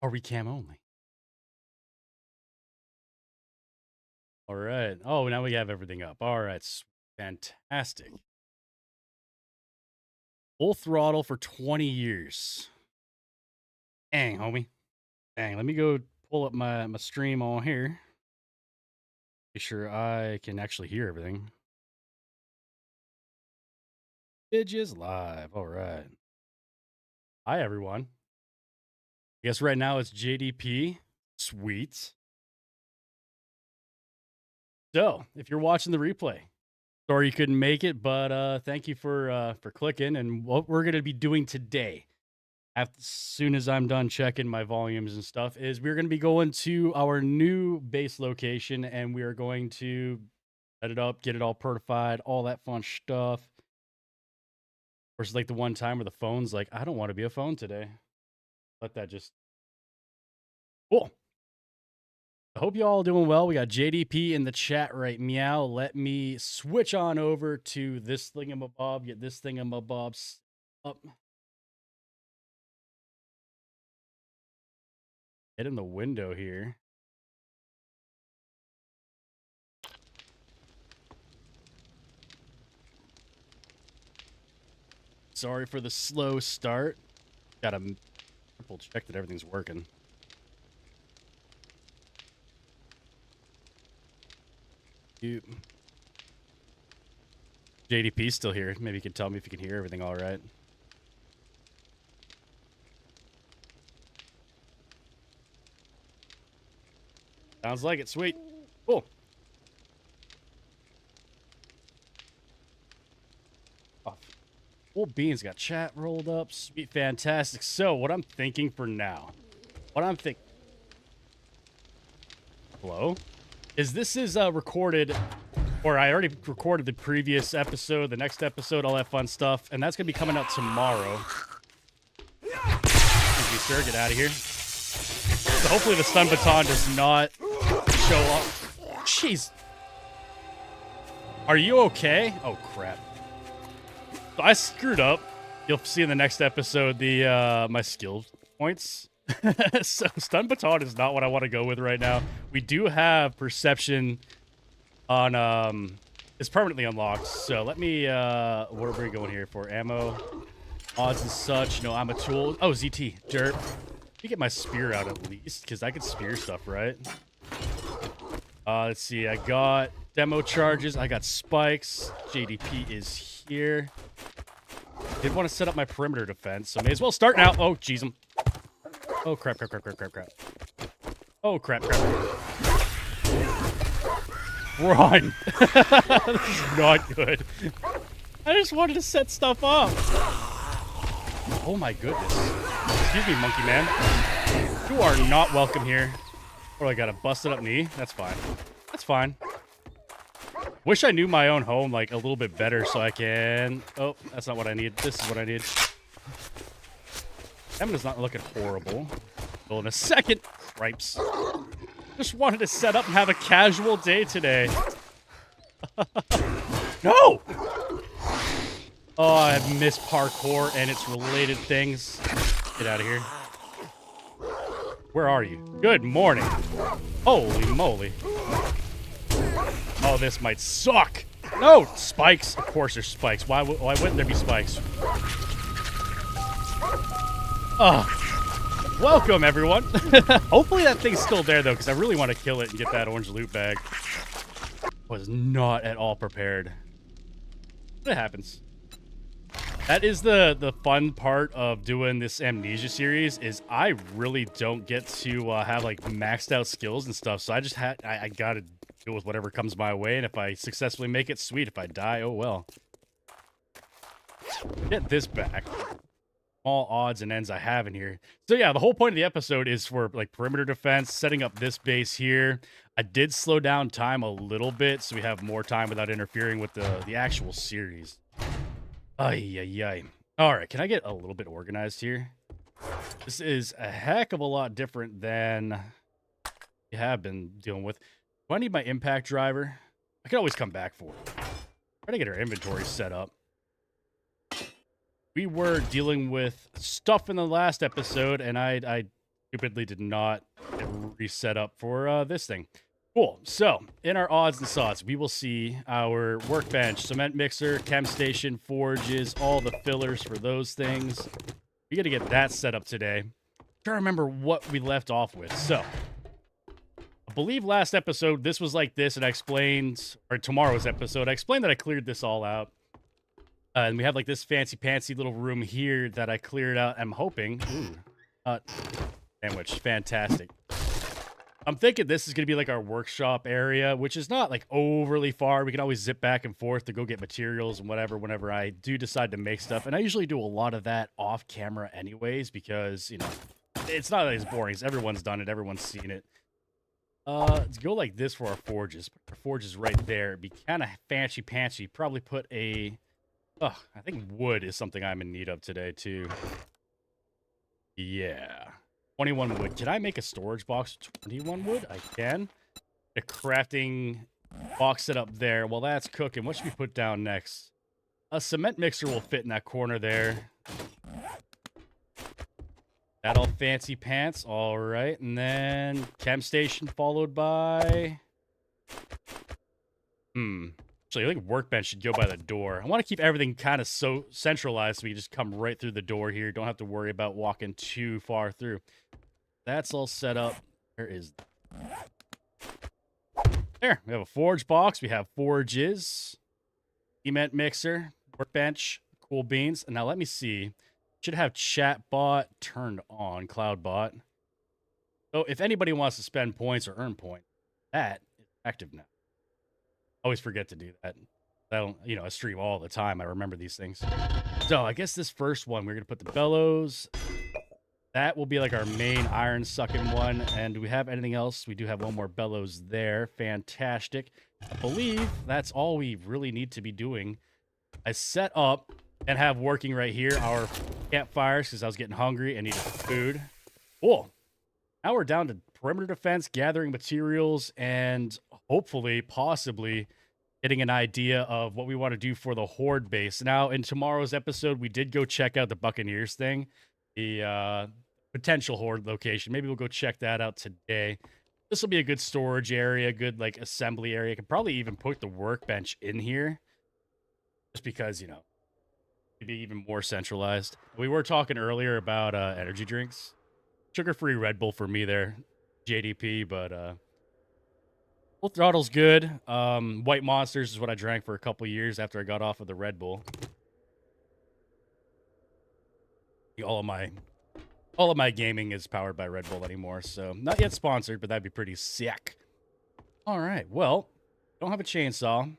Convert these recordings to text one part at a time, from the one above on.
Are we cam only? All right. Oh, now we have everything up. All right. Fantastic. Full throttle for 20 years. Dang, homie. Dang, let me go pull up my stream on here. Be sure I can actually hear everything. Bitches live. All right. Hi, everyone. I guess right now it's JDP. Sweet. So, if you're watching the replay, sorry you couldn't make it, but thank you for clicking. And what we're gonna be doing today, as soon as I'm done checking my volumes and stuff, is we're gonna be going to our new base location, and we are going to set it up, get it all certified, all that fun stuff. Versus like the one time where the phone's like, I don't want to be a phone today. Let that just cool. I hope you all doing well. We got JDP in the chat right meow. Let me switch on over to this thingamabob, get this thingamabob up. Get in the window here. Sorry for the slow start. Gotta triple check that everything's working. JDP's still here. Maybe you can tell me if you can hear everything all right. Sounds like it. Sweet. Cool. Oh, Old Beans got chat rolled up. Sweet. Fantastic. So, what I'm thinking for now, hello? This is recorded, or I already recorded the previous episode, the next episode, all that fun stuff, and that's going to be coming out tomorrow. Excuse me, sir. Get out of here. So hopefully the stun baton does not show up. Jeez. Are you okay? Oh, crap. So I screwed up. You'll see in the next episode the my skill points. So stun baton is not what I want to go with right now. We do have perception on it's permanently unlocked. So let me what are we going here for? Ammo, odds and such. No, I'm a tool. Oh, ZT, derp. Let me get my spear out at least, because I can spear stuff, right? Let's see. I got demo charges. I got spikes. JDP is here. Did want to set up my perimeter defense, so may as well start now. Oh, jeez. Oh, crap. Oh, crap. Run. This is not good. I just wanted to set stuff up. Oh, my goodness. Excuse me, monkey man. You are not welcome here. Or I got a busted up knee. That's fine. That's fine. Wish I knew my own home, like, a little bit better so I can... Oh, that's not what I need. This is what I need. Emma's not looking horrible. Well, in a second. Cripes. Just wanted to set up and have a casual day today. No! Oh, I miss parkour and its related things. Get out of here. Where are you? Good morning. Holy moly. Oh, this might suck. No, spikes. Of course there's spikes. Why wouldn't there be spikes? Oh, welcome everyone. Hopefully that thing's still there though, because I really want to kill it and get that orange loot bag. Was not at all prepared. It happens. That is the fun part of doing this Amnesia series, is I really don't get to have like maxed out skills and stuff. So I just I gotta deal with whatever comes my way, and if I successfully make it, sweet. If I die, oh well. Get this back. All odds and ends I have in here. So yeah, the whole point of the episode is for like perimeter defense, setting up this base here. I did slow down time a little bit, so we have more time without interfering with the actual series. Ay. All right, can I get a little bit organized here? This is a heck of a lot different than you have been dealing with. Do I need my impact driver? I can always come back for it. Try to get our inventory set up. We were dealing with stuff in the last episode, and I stupidly did not get reset up for this thing. Cool. So, in our odds and sods, we will see our workbench, cement mixer, chem station, forges, all the fillers for those things. We got to get that set up today. I'm trying to remember what we left off with. So, I believe last episode, this was like this, and I explained, or tomorrow's episode, I explained that I cleared this all out. And we have like this fancy-pantsy little room here that I cleared out. I'm hoping. Ooh. Sandwich. Fantastic. I'm thinking this is going to be like our workshop area, which is not like overly far. We can always zip back and forth to go get materials and whatever whenever I do decide to make stuff. And I usually do a lot of that off camera anyways because, you know, it's not as boring. Everyone's done it. Everyone's seen it. Let's go like this for our forges. Our forge is right there. It'd be kind of fancy-pantsy. Probably put a... Oh, I think wood is something I'm in need of today, too. Yeah. 21 wood. Can I make a storage box with 21 wood? I can. A crafting box set up there. Well, that's cooking. What should we put down next? A cement mixer will fit in that corner there. That all fancy pants. All right. And then chem station followed by... Actually, I think workbench should go by the door. I want to keep everything kind of so centralized so we just come right through the door here. Don't have to worry about walking too far through. That's all set up. Where is... There. We have a forge box. We have forges. Cement mixer. Workbench. Cool beans. And now let me see. Should have chat bot turned on. Cloud bot. So if anybody wants to spend points or earn points, that is active now. Always forget to do that. I don't, you know, I stream all the time. I remember these things. So I guess this first one, we're going to put the bellows. That will be like our main iron sucking one. And do we have anything else? We do have one more bellows there. Fantastic. I believe that's all we really need to be doing. I set up and have working right here our campfires because I was getting hungry and needed food. Cool. Now we're down to perimeter defense, gathering materials, and hopefully, possibly, getting an idea of what we want to do for the Horde base. Now, in tomorrow's episode, we did go check out the Buccaneers thing, the potential Horde location. Maybe we'll go check that out today. This will be a good storage area, good like assembly area. I could probably even put the workbench in here, just because, you know, it'd be even more centralized. We were talking earlier about energy drinks. Sugar-free Red Bull for me there, JDP, but Full Throttle's good. White Monsters is what I drank for a couple years after I got off of the Red Bull. All of my gaming is powered by Red Bull anymore, so not yet sponsored, but that'd be pretty sick. All right, well, don't have a chainsaw.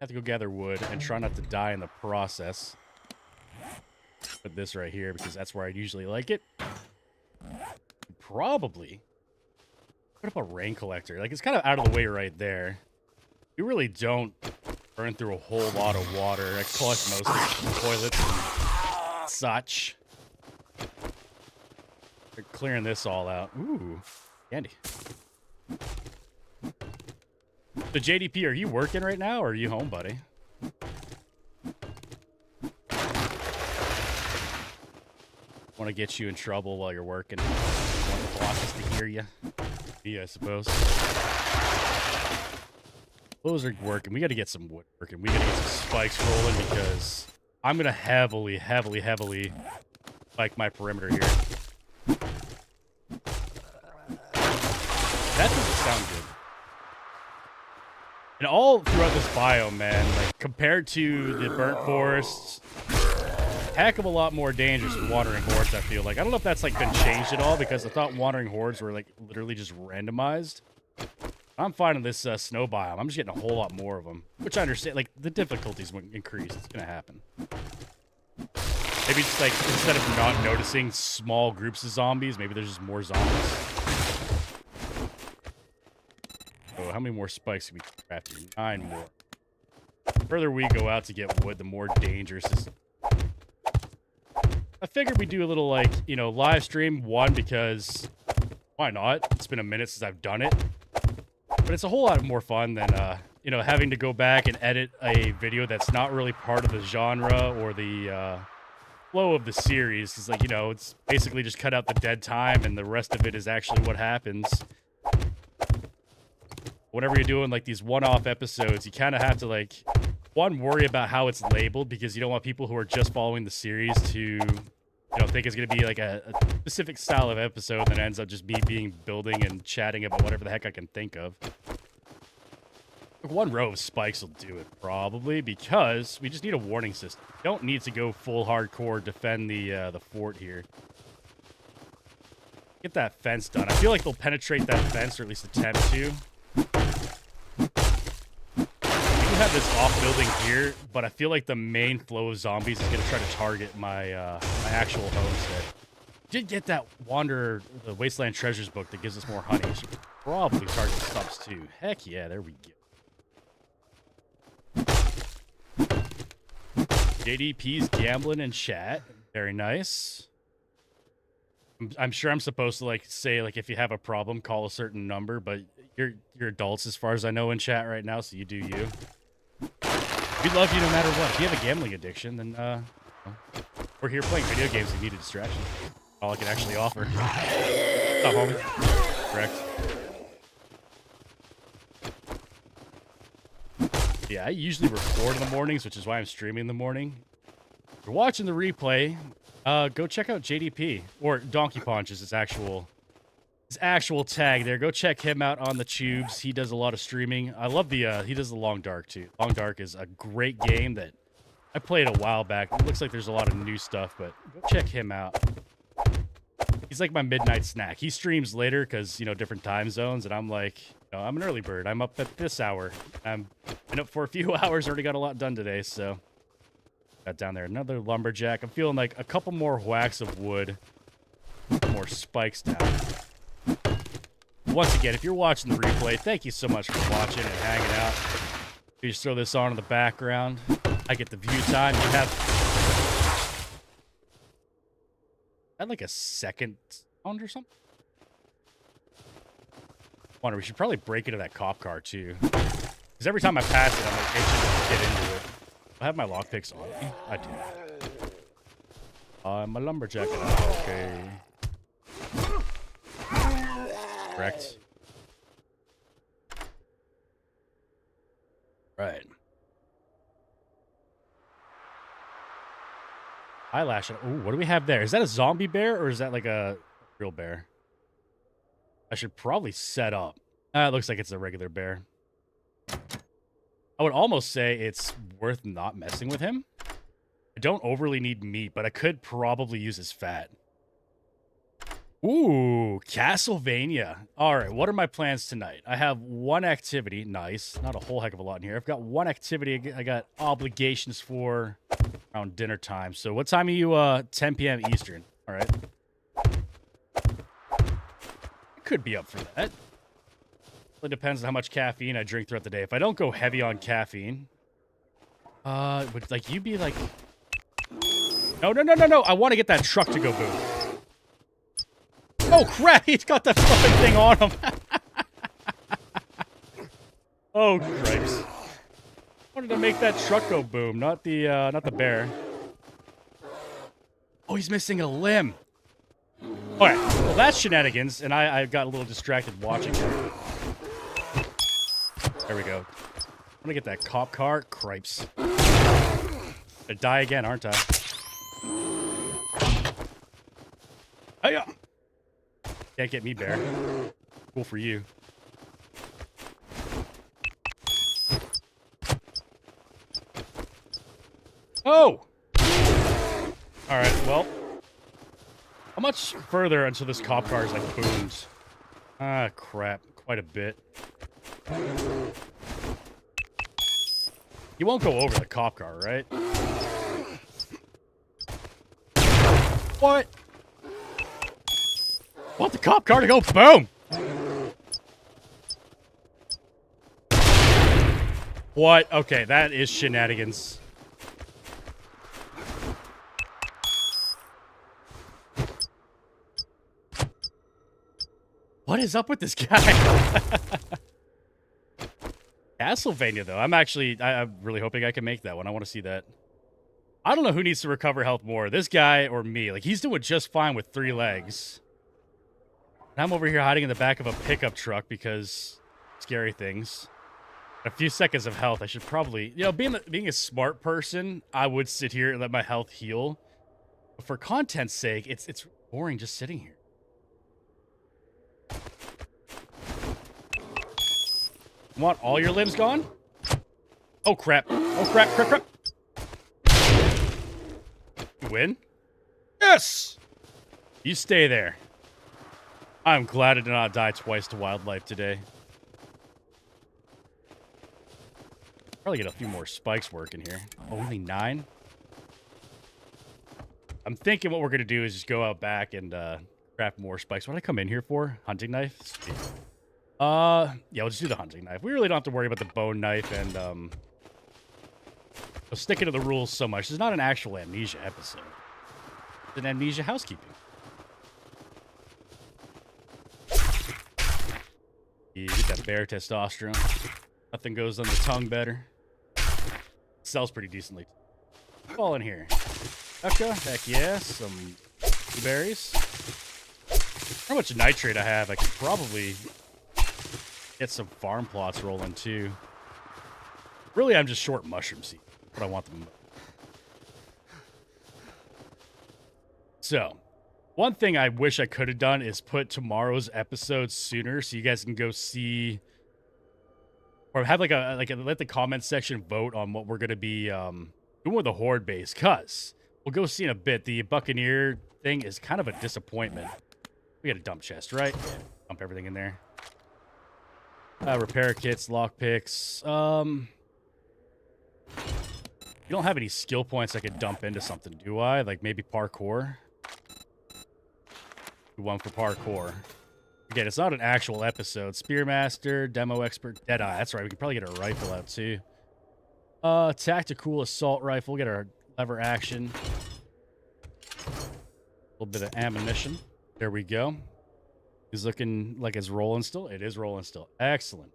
Have to go gather wood and try not to die in the process. Put this right here because that's where I usually like it. Probably put up a rain collector. Like, it's kind of out of the way right there. You really don't burn through a whole lot of water. I collect most of the toilets and such. They're clearing this all out. Ooh, candy. So JDP, are you working right now or are you home, buddy? Want to get you in trouble while you're working. Want the bosses to hear you. Yeah, I suppose. Those are working. We got to get some wood working. We got to get some spikes rolling because I'm going to heavily spike my perimeter here. That doesn't sound good. And all throughout this biome, man, like compared to the burnt forests, heck of a lot more dangerous with wandering hordes, I feel like. I don't know if that's like been changed at all because I thought wandering hordes were like literally just randomized. I'm finding this snow biome. I'm just getting a whole lot more of them, which I understand. Like the difficulties will increase. It's gonna happen. Maybe just like instead of not noticing small groups of zombies, maybe there's just more zombies. Oh, how many more spikes can we craft here? 9 more. The further we go out to get wood, the more dangerous it is. I figured we'd do a little, like, you know, live stream, one, because why not? It's been a minute since I've done it. But it's a whole lot more fun than, you know, having to go back and edit a video that's not really part of the genre or the flow of the series. It's like, you know, it's basically just cut out the dead time and the rest of it is actually what happens. Whenever you're doing like these one-off episodes, you kind of have to like, one, worry about how it's labeled because you don't want people who are just following the series to, you know, think it's going to be like a specific style of episode that ends up just me being building and chatting about whatever the heck I can think of. One row of spikes will do it, probably, because we just need a warning system. We don't need to go full hardcore defend the fort here. Get that fence done. I feel like they'll penetrate that fence, or at least attempt to. We have this off building here, but I feel like the main flow of zombies is going to try to target my my actual homestead. Did get that Wanderer, the Wasteland Treasures book that gives us more honey. Should probably target subs too. Heck yeah, there we go. JDP's gambling in chat. Very nice. I'm sure I'm supposed to like say like if you have a problem, call a certain number, but you're adults as far as I know in chat right now, so you do you. We love you no matter what. If you have a gambling addiction, then we're here playing video games and need a distraction. All I can actually offer. Stop, homie. Correct. Yeah, I usually record in the mornings, which is why I'm streaming in the morning. If you're watching the replay, go check out JDP, or Donkey Punch is his actual tag there. Go check him out on the tubes. He does a lot of streaming. I love the he does the Long Dark too. Long Dark is a great game that I played a while back. It looks like there's a lot of new stuff, but go check him out. He's like my midnight snack. He streams later because, you know, different time zones, and I'm like, you know, I'm an early bird. I'm up at this hour. I've been up for a few hours, already got a lot done today, so got down there. Another lumberjack. I'm feeling like a couple more whacks of wood, more spikes down. Once again, if you're watching the replay, thank you so much for watching and hanging out. You just throw this on in the background. I get the view time. You have like a second sound or something. Wonder, we should probably break into that cop car too. Because every time I pass it, I'm like itching to get into it. I have my lockpicks on me. I do. I'm a lumberjack. Okay. Correct. Right. Eyelash. Ooh, what do we have there? Is that a zombie bear or is that like a real bear? I should probably set up. It looks like it's a regular bear. I would almost say it's worth not messing with him. I don't overly need meat, but I could probably use his fat. Ooh, Castlevania. All right, what are my plans tonight? I have one activity. Nice. Not a whole heck of a lot in here. I've got one activity I got obligations for around dinner time. So what time are you? 10 p.m. Eastern. All right. Could be up for that. It depends on how much caffeine I drink throughout the day. If I don't go heavy on caffeine, would like you be like, no. I want to get that truck to go boom. Oh crap! He's got that fucking thing on him. Oh cripes! Wanted to make that truck go boom, not the bear. Oh, he's missing a limb. All right, well that's shenanigans, and I got a little distracted watching it. There we go. I'm gonna get that cop car. Cripes. Gonna die again, aren't I? Hiya! Can't get me, bear. Cool for you. Oh! Alright, well. How much further until this cop car is like booms? Ah, crap. Quite a bit. You won't go over the cop car, right? What? Want the cop car to go boom! What? Okay, that is shenanigans. What is up with this guy? Castlevania, though. I'm really hoping I can make that one. I want to see that. I don't know who needs to recover health more, this guy or me. Like, he's doing just fine with 3 legs. And I'm over here hiding in the back of a pickup truck because scary things. A few seconds of health. I should probably, you know, being a smart person, I would sit here and let my health heal. But for content's sake, it's boring just sitting here. Want all your limbs gone? Oh crap! Oh crap! Crap! Crap! You win? Yes! You stay there. I'm glad I did not die twice to wildlife today. Probably get a few more spikes working here. Only 9? I'm thinking what we're going to do is just go out back and craft more spikes. What did I come in here for? Hunting knife? Sweet. Yeah, we'll just do the hunting knife. We really don't have to worry about the bone knife and we'll stick to the rules so much. This is not an actual Amnesia episode. It's an Amnesia housekeeping. You get that bear testosterone. Nothing goes on the tongue better. Sells pretty decently. Fall in here. Okay, heck yeah. Some blueberries. How much nitrate I have? I could probably get some farm plots rolling too. Really, I'm just short mushroom seed. What I want them. So, one thing I wish I could have done is put tomorrow's episode sooner so you guys can go see, or have like a let the comment section vote on what we're gonna be doing with the horde base. Cause we'll go see in a bit. The Buccaneer thing is kind of a disappointment. We got a dump chest, right? Yeah, dump everything in there. Repair kits, lockpicks. You don't have any skill points I could dump into something, do I? Like maybe parkour. One for parkour. Again, it's not an actual episode. Spearmaster, demo expert, Deadeye. That's right. We could probably get a rifle out too. Tactical assault rifle. Get our lever action. A little bit of ammunition. There we go. He's looking like it's rolling still. It is rolling still. Excellent.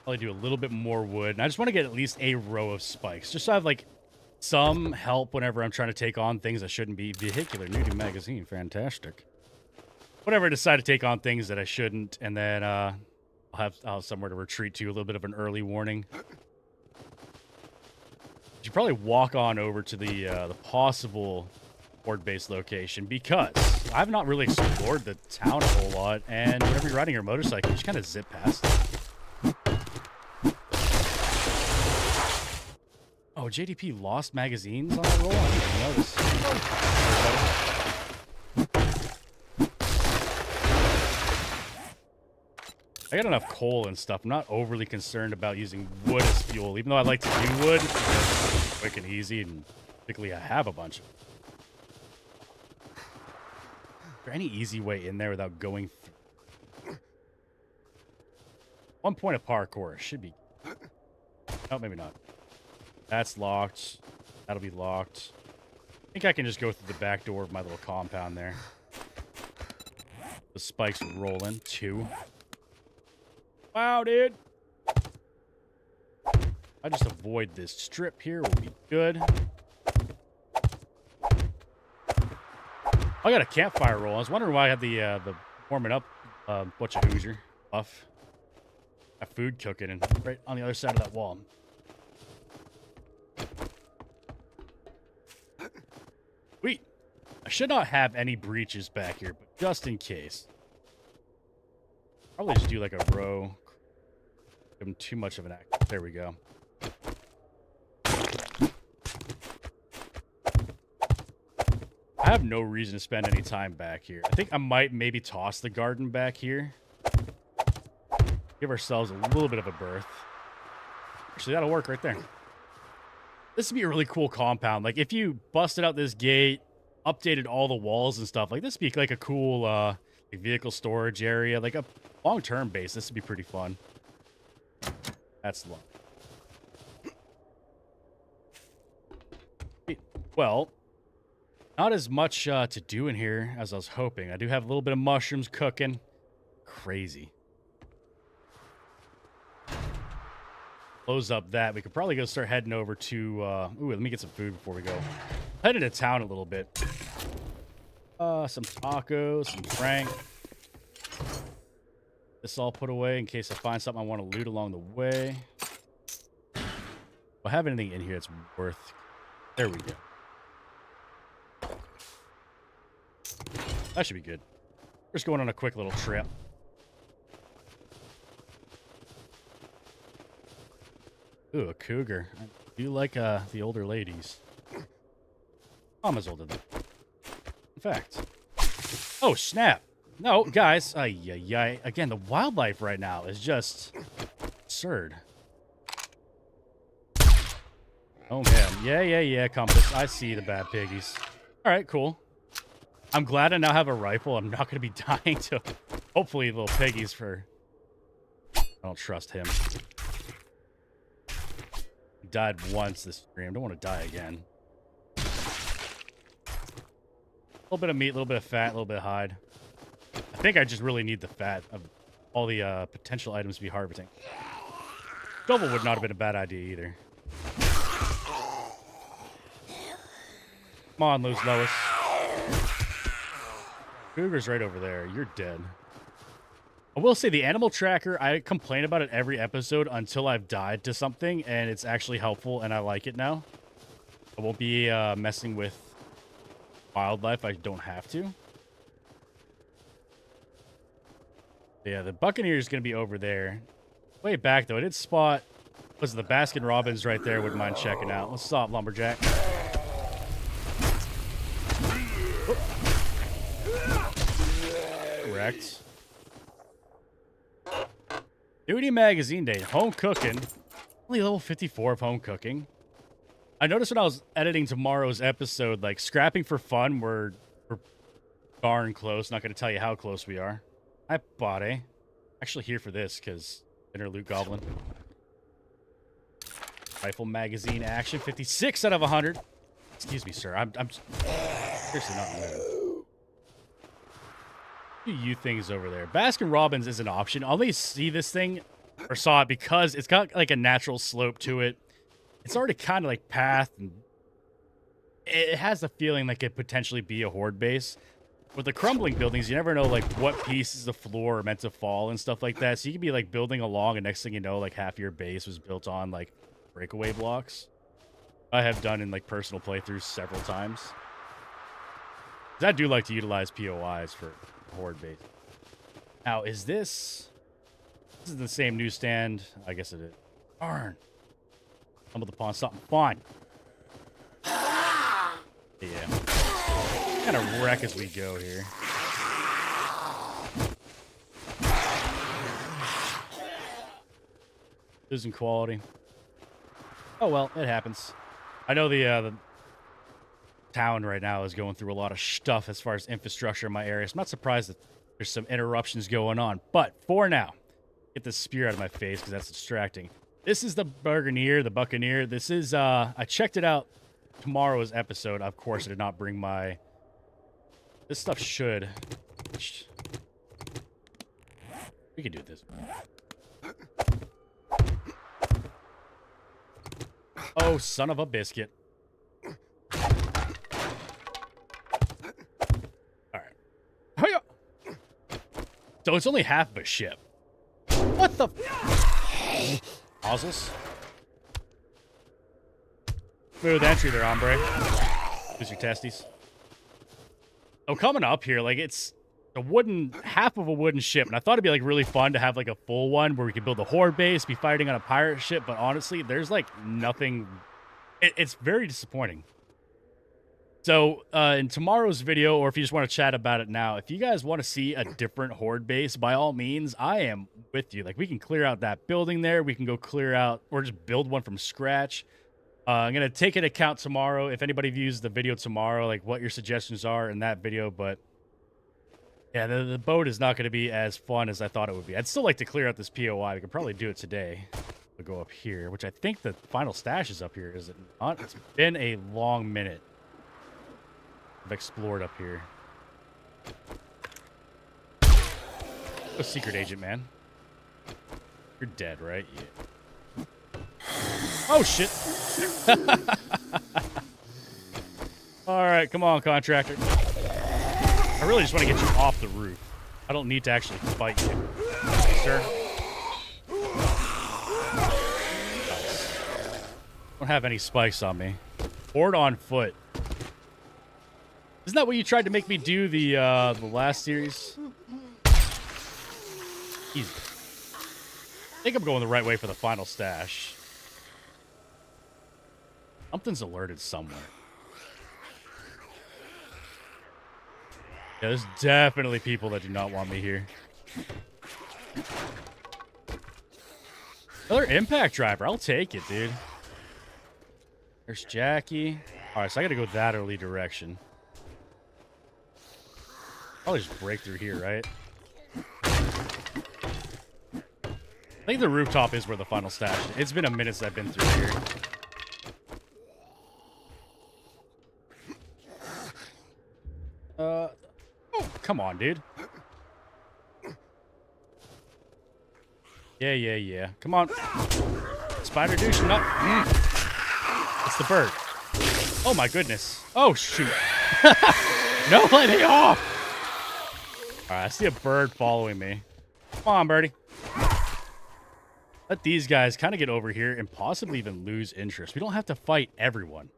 Probably do a little bit more wood. And I just want to get at least a row of spikes. Just so I have like some help whenever I'm trying to take on things that shouldn't be. Vehicular nudie magazine. Fantastic. Whenever I decide to take on things that I shouldn't. And then I'll have somewhere to retreat to. A little bit of an early warning. You should probably walk on over to the possible horde base location, because I've not really explored the town a whole lot, and whenever you're riding your motorcycle, you just kind of zip past it. Oh, JDP lost magazines on that roll? I didn't notice. I got enough coal and stuff. I'm not overly concerned about using wood as fuel, even though I like to do wood. It's quick and easy, and particularly I have a bunch of it. Is there any easy way in there without going through? One point of parkour should be. Oh, maybe not. That's locked. That'll be locked. I think I can just go through the back door of my little compound there. The spikes are rolling. 2. Wow, dude. I just avoid this strip here. Will be good. I got a campfire roll. I was wondering why I had the warming up bunch of Hoosier buff. Got food cooking and right on the other side of that wall. Sweet. I should not have any breaches back here, but just in case. Probably just do like a row. Give them too much of an act. There we go. I have no reason to spend any time back here. I think I might maybe toss the garden back here. Give ourselves a little bit of a berth. Actually, that'll work right there. This would be a really cool compound. Like, if you busted out this gate, updated all the walls and stuff, like, this would be like a cool like vehicle storage area. Like, a long-term base, this would be pretty fun. That's long. Well, not as much to do in here as I was hoping. I do have a little bit of mushrooms cooking. Crazy. close up that, we could probably go start heading over to, ooh, let me get some food before we go. Head into town a little bit. Some tacos, some Frank. This all put away in case I find something I want to loot along the way. Do I have anything in here that's worth... There we go. That should be good. We're just going on a quick little trip. Ooh, a cougar. I do like the older ladies. Mama's older than. In fact. Oh, snap. No, guys. Again, the wildlife right now is just absurd. Oh, man. Yeah, Compass. I see the bad piggies. All right, cool. I'm glad I now have a rifle. I'm not going to be dying to, hopefully, little piggies for... I don't trust him. He died once this stream. Don't want to die again. A little bit of meat, a little bit of fat, a little bit of hide. I think I just really need the fat of all the potential items to be harvesting. Double would not have been a bad idea either. Come on, Lois. Cougar's right over there. You're dead. I will say the animal tracker, I complain about it every episode until I've died to something, and it's actually helpful, and I like it now. I won't be messing with wildlife. I don't have to. Yeah, the Buccaneer is going to be over there. Way back, though. I did spot... Was the Baskin Robbins right there? Wouldn't mind checking out. Let's stop, Lumberjack. Correct. Duty Magazine Day. Home cooking. Only level 54 of home cooking. I noticed when I was editing tomorrow's episode, like, scrapping for fun, we're darn close. Not going to tell you how close we are. Hi, Bade. Actually here for this, because inner loot goblin. Rifle magazine action. 56 out of 100. Excuse me, sir. I'm seriously not in the mood. You things over there. Baskin Robbins is an option. I only see this thing or saw it because it's got like a natural slope to it. It's already kind of like path, and it has the feeling like it could potentially be a horde base. With the crumbling buildings, you never know like what pieces of floor are meant to fall and stuff like that. So you could be like building along, and next thing you know, like half your base was built on like breakaway blocks. I have done in like personal playthroughs several times. I do like to utilize POIs for horde base. Now, is this is the same newsstand? I guess it is. Darn. Stumbled upon something fun. Yeah. Kind of wreck as we go here. Losing quality. Oh well, it happens. I know the town right now is going through a lot of stuff as far as infrastructure in my area. So I'm not surprised that there's some interruptions going on. But for now, get the spear out of my face because that's distracting. This is the Buccaneer. This is, I checked it out tomorrow's episode. Of course, I did not bring my... This stuff should... We can do this. Oh, son of a biscuit. So it's only half of a ship. What the? Nozzles. Smooth entry there, hombre. Lose your testes. So coming up here, like it's a wooden, half of a wooden ship, and I thought it'd be like really fun to have like a full one where we could build a horde base, be fighting on a pirate ship. But honestly, there's like nothing. It's very disappointing. So, in tomorrow's video, or if you just want to chat about it now, if you guys want to see a different horde base, by all means, I am with you. Like, we can clear out that building there. We can go clear out, or just build one from scratch. I'm going to take into account tomorrow, if anybody views the video tomorrow, like what your suggestions are in that video. But, yeah, the boat is not going to be as fun as I thought it would be. I'd still like to clear out this POI. We could probably do it today. We'll go up here, which I think the final stash is up here, is it not? It's been a long minute. I've explored up here. A secret agent, man. You're dead, right? Yeah. Oh, shit. All right, come on, contractor. I really just want to get you off the roof. I don't need to actually fight you. Yes, sir. Nice. Don't have any spikes on me. Board on foot. Isn't that what you tried to make me do the last series? Easy. I think I'm going the right way for the final stash. Something's alerted somewhere. Yeah, there's definitely people that do not want me here. Another impact driver. I'll take it, dude. There's Jackie. All right, so I got to go that early direction. Probably just break through here, right? I think the rooftop is where the final stash is. It's been a minute since I've been through here. Oh, come on, dude. Yeah. Come on. Spider douche, not. It's the bird. Oh, my goodness. Oh, shoot. No, let me off. All right, I see a bird following me. Come on, birdie. Let these guys kind of get over here and possibly even lose interest. We don't have to fight everyone.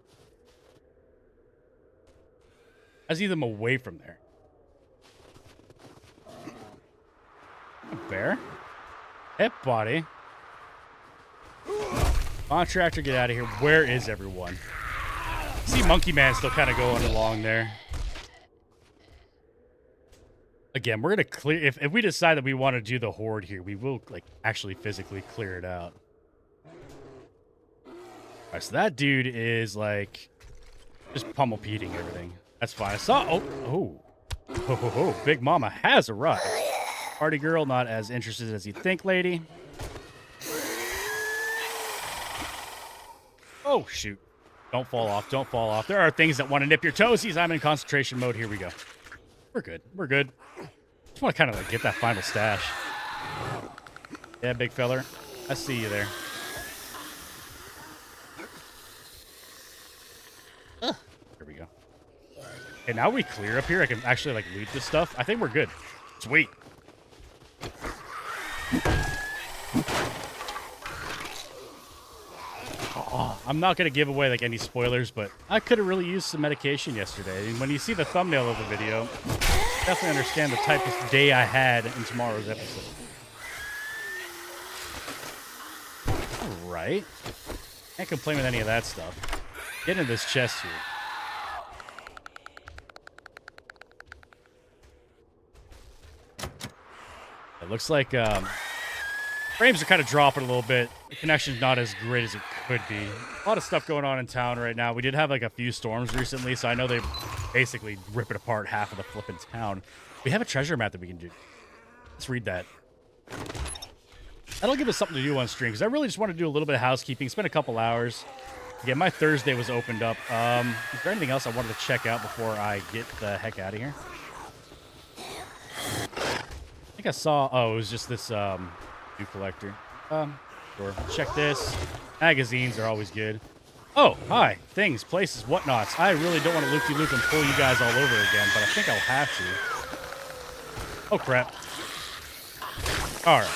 I see them away from there. A bear? Hey, buddy. Contractor, get out of here. Where is everyone? I see Monkey Man still kind of going along there. Again, we're going to clear... If we decide that we want to do the horde here, we will like actually physically clear it out. All right, so that dude is like just pummel peating everything. That's fine. I saw... Oh. Big Mama has arrived. Party girl, not as interested as you think, lady. Oh, shoot. Don't fall off. Don't fall off. There are things that want to nip your toesies. I'm in concentration mode. Here we go. We're good. We're good. Just want to kind of like get that final stash. Yeah, big feller. I see you there. There we go. Okay, now we clear up here. I can actually like loot this stuff. I think we're good. Sweet. Oh, I'm not going to give away like any spoilers, but I could have really used some medication yesterday. And when you see the thumbnail of the video, definitely understand the type of day I had in tomorrow's episode. All right. Can't complain with any of that stuff. Get in this chest here. It looks like frames are kind of dropping a little bit. The connection's not as great as it could be. A lot of stuff going on in town right now. We did have like a few storms recently, so I know they basically rip it apart half of the flipping town. We have a treasure map that we can do. Let's read that. That'll give us something to do on stream, because I really just want to do a little bit of housekeeping. Spend a couple hours. Again, my Thursday was opened up. Is there anything else I wanted to check out before I get the heck out of here? I think I saw... Oh, it was just this new collector. Sure. Check this. Magazines are always good. Oh, hi. Things, places, whatnots. I really don't want to loop-de-loop and pull you guys all over again, but I think I'll have to. Oh, crap. All right.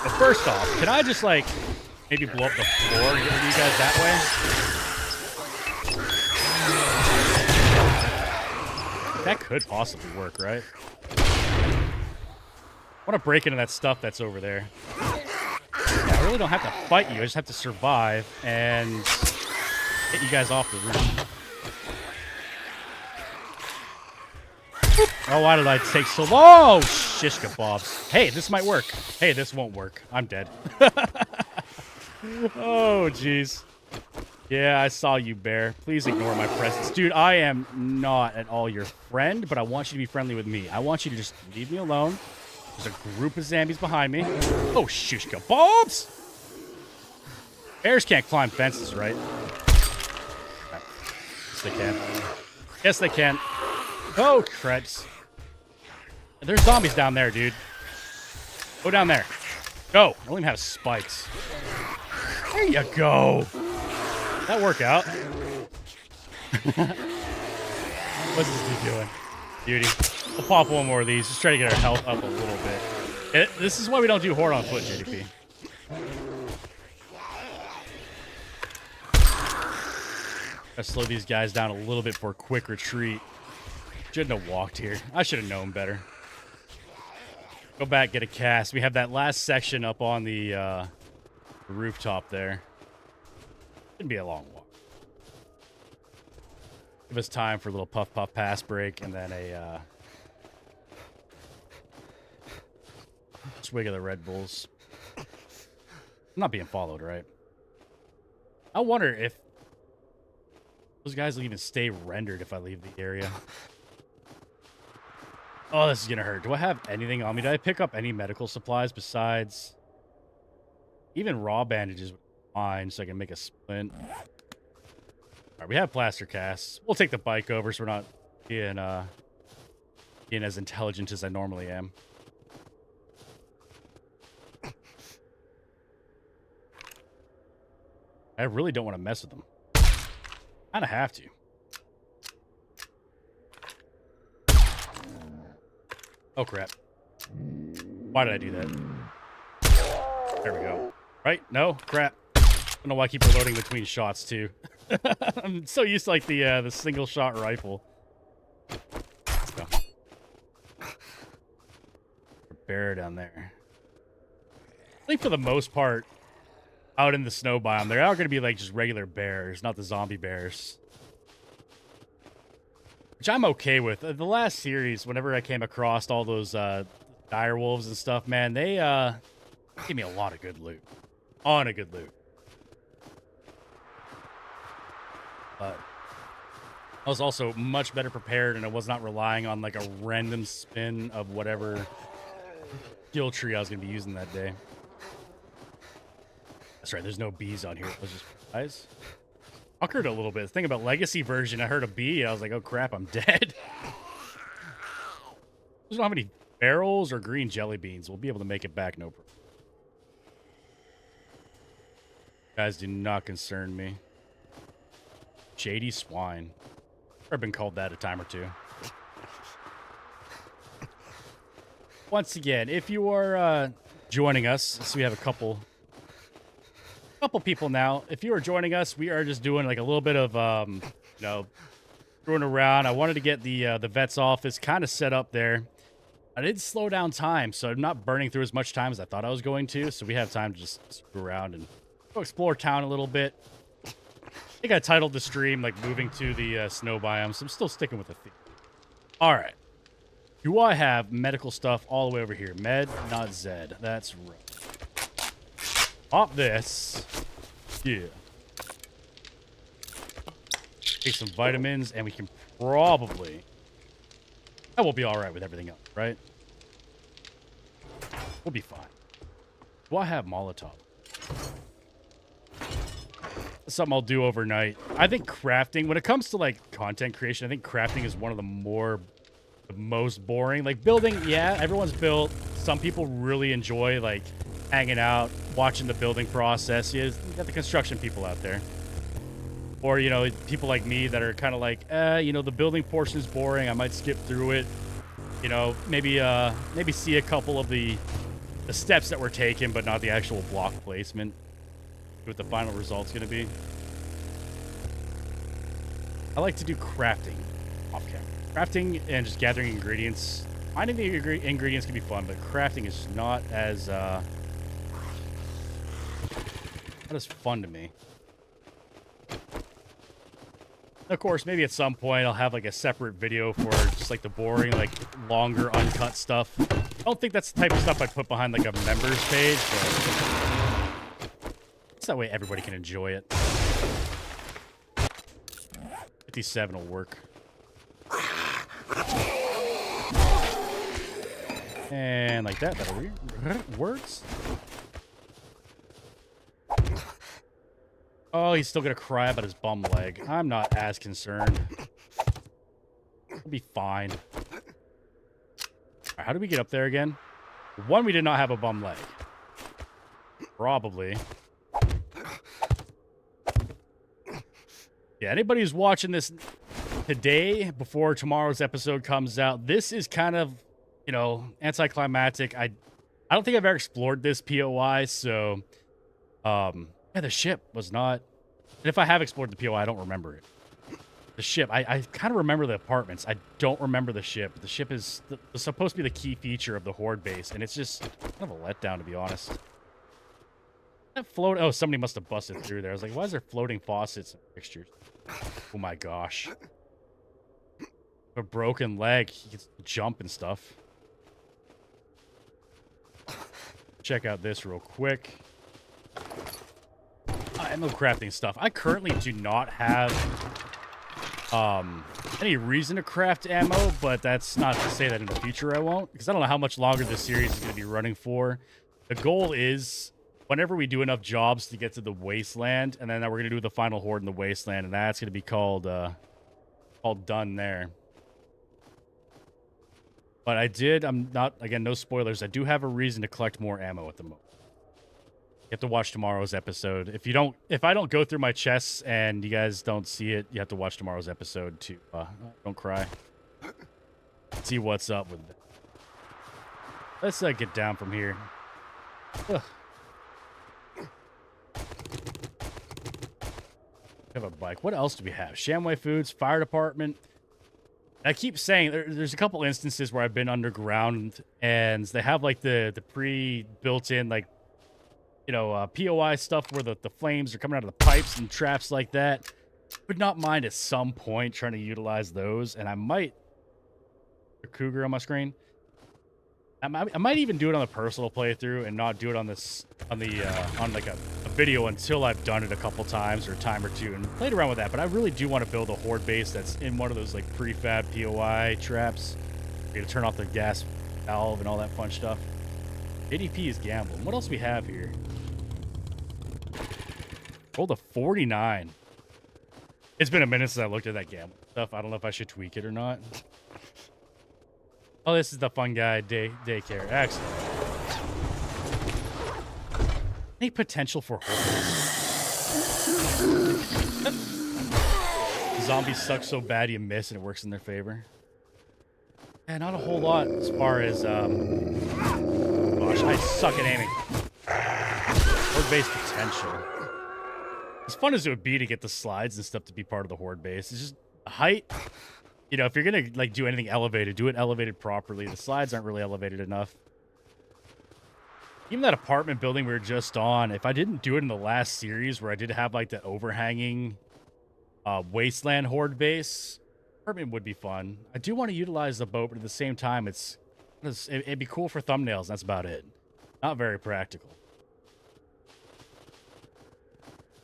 Well, first off, can I just, like, maybe blow up the floor and get rid of you guys that way? That could possibly work, right? I want to break into that stuff that's over there. Yeah, I really don't have to fight you. I just have to survive and get you guys off the roof. Oh, why did I take so long? Oh, shish kebabs. Hey, this might work. Hey, this won't work. I'm dead. Oh, jeez. Yeah, I saw you, bear. Please ignore my presence. Dude, I am not at all your friend, but I want you to be friendly with me. I want you to just leave me alone. There's a group of zombies behind me. Oh, shish kebabs! Bears can't climb fences, right? Yes, they can. Yes, they can. Oh, creds. There's zombies down there, dude. Go down there. Go. I don't even have spikes. There you go. That work out? What's this dude doing? Beauty. We'll pop one more of these. Just try to get our health up a little bit. This is why we don't do horde on foot, JDP. Gotta slow these guys down a little bit for a quick retreat. Shouldn't have walked here. I should have known better. Go back, get a cast. We have that last section up on the rooftop there. Shouldn't be a long walk. Give us time for a little puff pass break and then a swig of the Red Bulls. I'm not being followed, right? I wonder if those guys will even stay rendered if I leave the area. Oh, this is gonna hurt. Do I have anything on me? Did I pick up any medical supplies besides even raw bandages? Fine, so I can make a splint. All right, we have plaster casts. We'll take the bike over so we're not being as intelligent as I normally am. I really don't want to mess with them. Kind of have to. Oh, crap. Why did I do that? There we go. Right? No? Crap. I don't know why I keep reloading between shots, too. I'm so used to, like, the single-shot rifle. Let's go. Bear down there. I think for the most part, out in the snow biome, there are going to be, like, just regular bears, not the zombie bears. Which I'm okay with. The last series, whenever I came across all those dire wolves and stuff, man, they gave me a lot of good loot. On a good loot. But I was also much better prepared, and I was not relying on, like, a random spin of whatever skill tree I was going to be using that day. That's right, there's no bees on here. It was just guys. Fuckered a little bit. The thing about Legacy version, I heard a bee, and I was like, oh crap, I'm dead. We don't have any barrels or green jelly beans. We'll be able to make it back, no problem. Guys do not concern me. Shady swine. I've been called that a time or two. Once again, if you are joining us, so we have a couple people now. If you are joining us, we are just doing like a little bit of you know, throwing around. I wanted to get the vet's office kind of set up there. I did slow down time, so I'm not burning through as much time as I thought I was going to, so we have time to just screw around and go explore town a little bit. I think I titled the stream like moving to the snow biome, so I'm still sticking with the theme. All right. Do I have medical stuff all the way over here? Med, not Zed. That's right. Pop this. Yeah. Take some vitamins, and we can probably... That will be all right with everything else, right? We'll be fine. Do I have Molotov? That's something I'll do overnight. I think crafting, when it comes to, like, content creation, I think crafting is one of the most boring. Like, building, yeah, everyone's built. Some people really enjoy, like, hanging out, watching the building process. You got the construction people out there. Or, you know, people like me that are kind of like, you know, the building portion is boring. I might skip through it. You know, maybe see a couple of the steps that were taken, but not the actual block placement. See what the final result's going to be. I like to do crafting off camera. Crafting and just gathering ingredients. Finding the ingredients can be fun, but crafting is not as fun to me. Of course, maybe at some point I'll have like a separate video for just like the boring, like longer uncut stuff. I don't think that's the type of stuff I'd put behind like a members page, but it's that way everybody can enjoy it. 57 will work. And like that, that'll works. Oh, he's still gonna cry about his bum leg. I'm not as concerned. We'll be fine. All right, how do we get up there again? One, we did not have a bum leg. Probably. Yeah, anybody who's watching this today before tomorrow's episode comes out, this is kind of, you know, anticlimactic. I don't think I've ever explored this POI, so yeah, the ship was not, and if I have explored the POI, I don't remember it. The ship, I kind of remember the apartments. I don't remember the ship. The ship is supposed to be the key feature of the Horde base, and it's just kind of a letdown, to be honest. That float, oh, somebody must have busted through there. I was like, why is there floating faucets and fixtures? Oh my gosh. A broken leg. He gets to jump and stuff. Check out this real quick. Ammo crafting stuff. I currently do not have any reason to craft ammo, but that's not to say that in the future I won't, because I don't know how much longer this series is going to be running for. The goal is whenever we do enough jobs to get to the wasteland, and then we're going to do the final horde in the wasteland, and that's going to be called done there. But I'm not, again, no spoilers. I do have a reason to collect more ammo at the moment. You have to watch tomorrow's episode. If I don't go through my chests and you guys don't see it, you have to watch tomorrow's episode to don't cry. See what's up with it. Let's get down from here. Ugh. We have a bike. What else do we have? Shamway Foods, fire department. I keep saying there's a couple instances where I've been underground and they have like the pre-built-in like, you know, POI stuff where the flames are coming out of the pipes and traps like that. Would not mind at some point trying to utilize those, and I might. The cougar on my screen. I might even do it on the personal playthrough and not do it on on like a video until I've done it a couple times or a time or two and played around with that. But I really do want to build a horde base that's in one of those like prefab POI traps. You to turn off the gas valve and all that fun stuff. ADP is gambling. What else do we have here? Rolled a 49. It's been a minute since I looked at that gamble stuff. I don't know if I should tweak it or not. Oh, this is the fun guy daycare. Excellent. Any potential for zombies suck so bad you miss and it works in their favor. Yeah, not a whole lot as far as gosh, I suck at aiming. Horde base potential. As fun as it would be to get the slides and stuff to be part of the horde base, it's just height. You know, if you're gonna like do anything elevated, do it elevated properly. The slides aren't really elevated enough. Even that apartment building we were just on, if I didn't do it in the last series where I did have like that overhanging wasteland horde base, apartment would be fun. I do want to utilize the boat, but at the same time, it'd be cool for thumbnails. That's about it. Not very practical.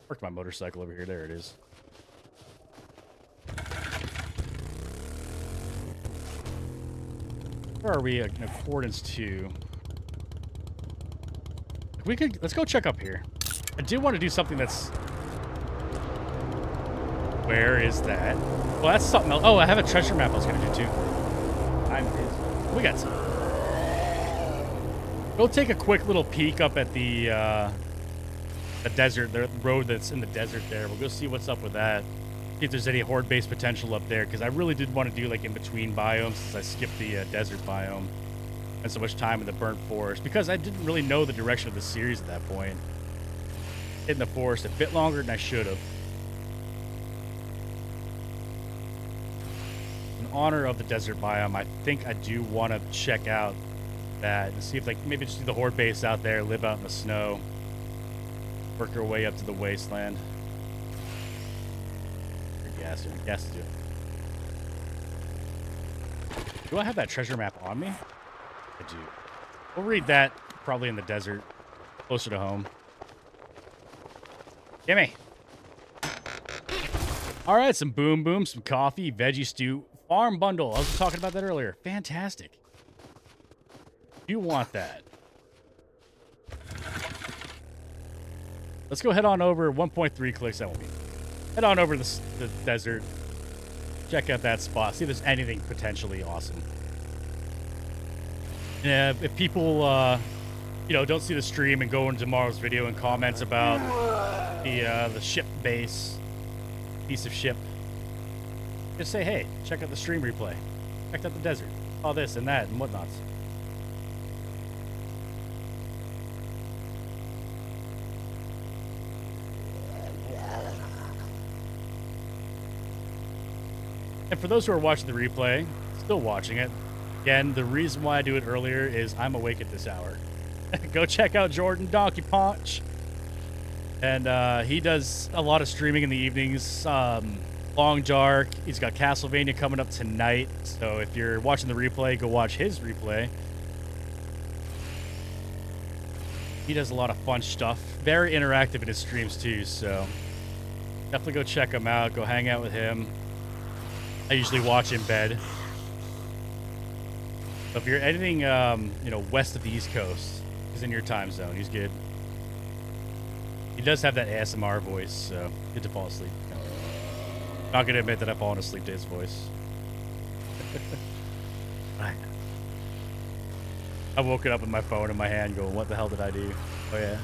Parked my motorcycle over here. There it is. Where are we in accordance to? Let's go check up here. I do want to do something that's. Where is that? Well, that's something else. Oh, I have a treasure map I was going to do too. We got some. Go take a quick little peek up at the desert, the road that's in the desert there. We'll go see what's up with that. See if there's any horde base potential up there, because I really did want to do like in between biomes since I skipped the desert biome and so much time in the burnt forest, because I didn't really know the direction of the series at that point. In the forest a bit longer than I should have. In honor of the desert biome, I think I do want to check out that and see if like maybe just do the horde base out there, live out in the snow, work our way up to the wasteland. Yes, do I have that treasure map on me? I do. We'll read that probably in the desert, closer to home. Gimme. All right, some boom boom, some coffee, veggie stew, farm bundle. I was talking about that earlier. Fantastic. You want that? Let's go head on over. 1.3 clicks. That won't be. Head on over to the desert. Check out that spot. See if there's anything potentially awesome. Yeah, if people, don't see the stream and go into tomorrow's video and comment about the ship base, piece of shit. Just say, hey, check out the stream replay. Check out the desert. All this and that and whatnots. And for those who are watching the replay, still watching it, again, the reason why I do it earlier is I'm awake at this hour. Go check out Jordan Donkey Punch. And he does a lot of streaming in the evenings. Long Dark. He's got Castlevania coming up tonight. So if you're watching the replay, go watch his replay. He does a lot of fun stuff. Very interactive in his streams too. So definitely go check him out. Go hang out with him. I usually watch in bed. So if you're anything, west of the East Coast, he's in your time zone. He's good. He does have that ASMR voice, so good to fall asleep. Not gonna admit that I've fallen asleep to his voice. I woke up with my phone in my hand, going, "What the hell did I do?" Oh yeah.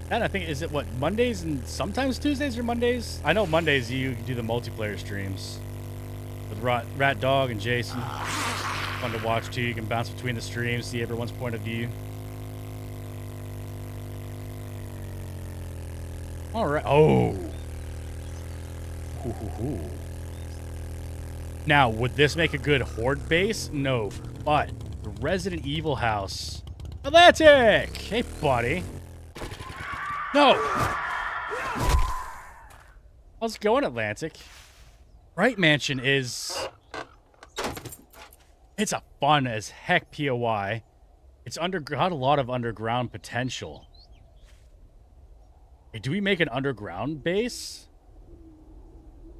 And I think, is it what, Mondays and sometimes Tuesdays or Mondays? I know Mondays you do the multiplayer streams with Rat Dog and Jason. Fun to watch too. You can bounce between the streams, see everyone's point of view. All right. Oh. Ooh. Now, would this make a good horde base? No, but the Resident Evil house. Atlantic! Hey, buddy. No! How's it going, Atlantic? Bright Mansion is... It's a fun as heck POI. It's got a lot of underground potential. Hey, do we make an underground base?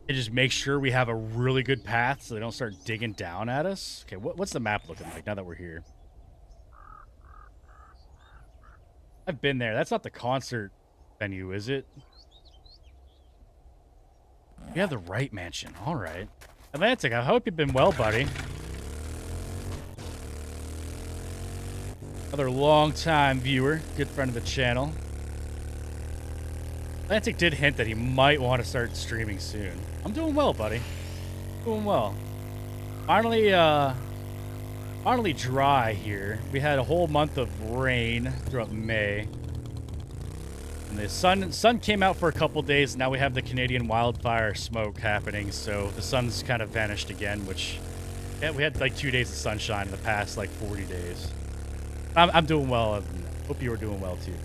And just make sure we have a really good path so they don't start digging down at us? Okay, what's the map looking like now that we're here? I've been there. That's not the concert venue, is it? We have the right mansion. All right. Atlantic, I hope you've been well, buddy. Another long-time viewer, good friend of the channel. Atlantic did hint that he might want to start streaming soon. I'm doing well, buddy. Doing well. Finally dry here. We had a whole month of rain throughout May. And the sun came out for a couple days. Now we have the Canadian wildfire smoke happening, so the sun's kind of vanished again, which... Yeah, we had like 2 days of sunshine in the past like 40 days. I'm doing well. Hope you were doing well too.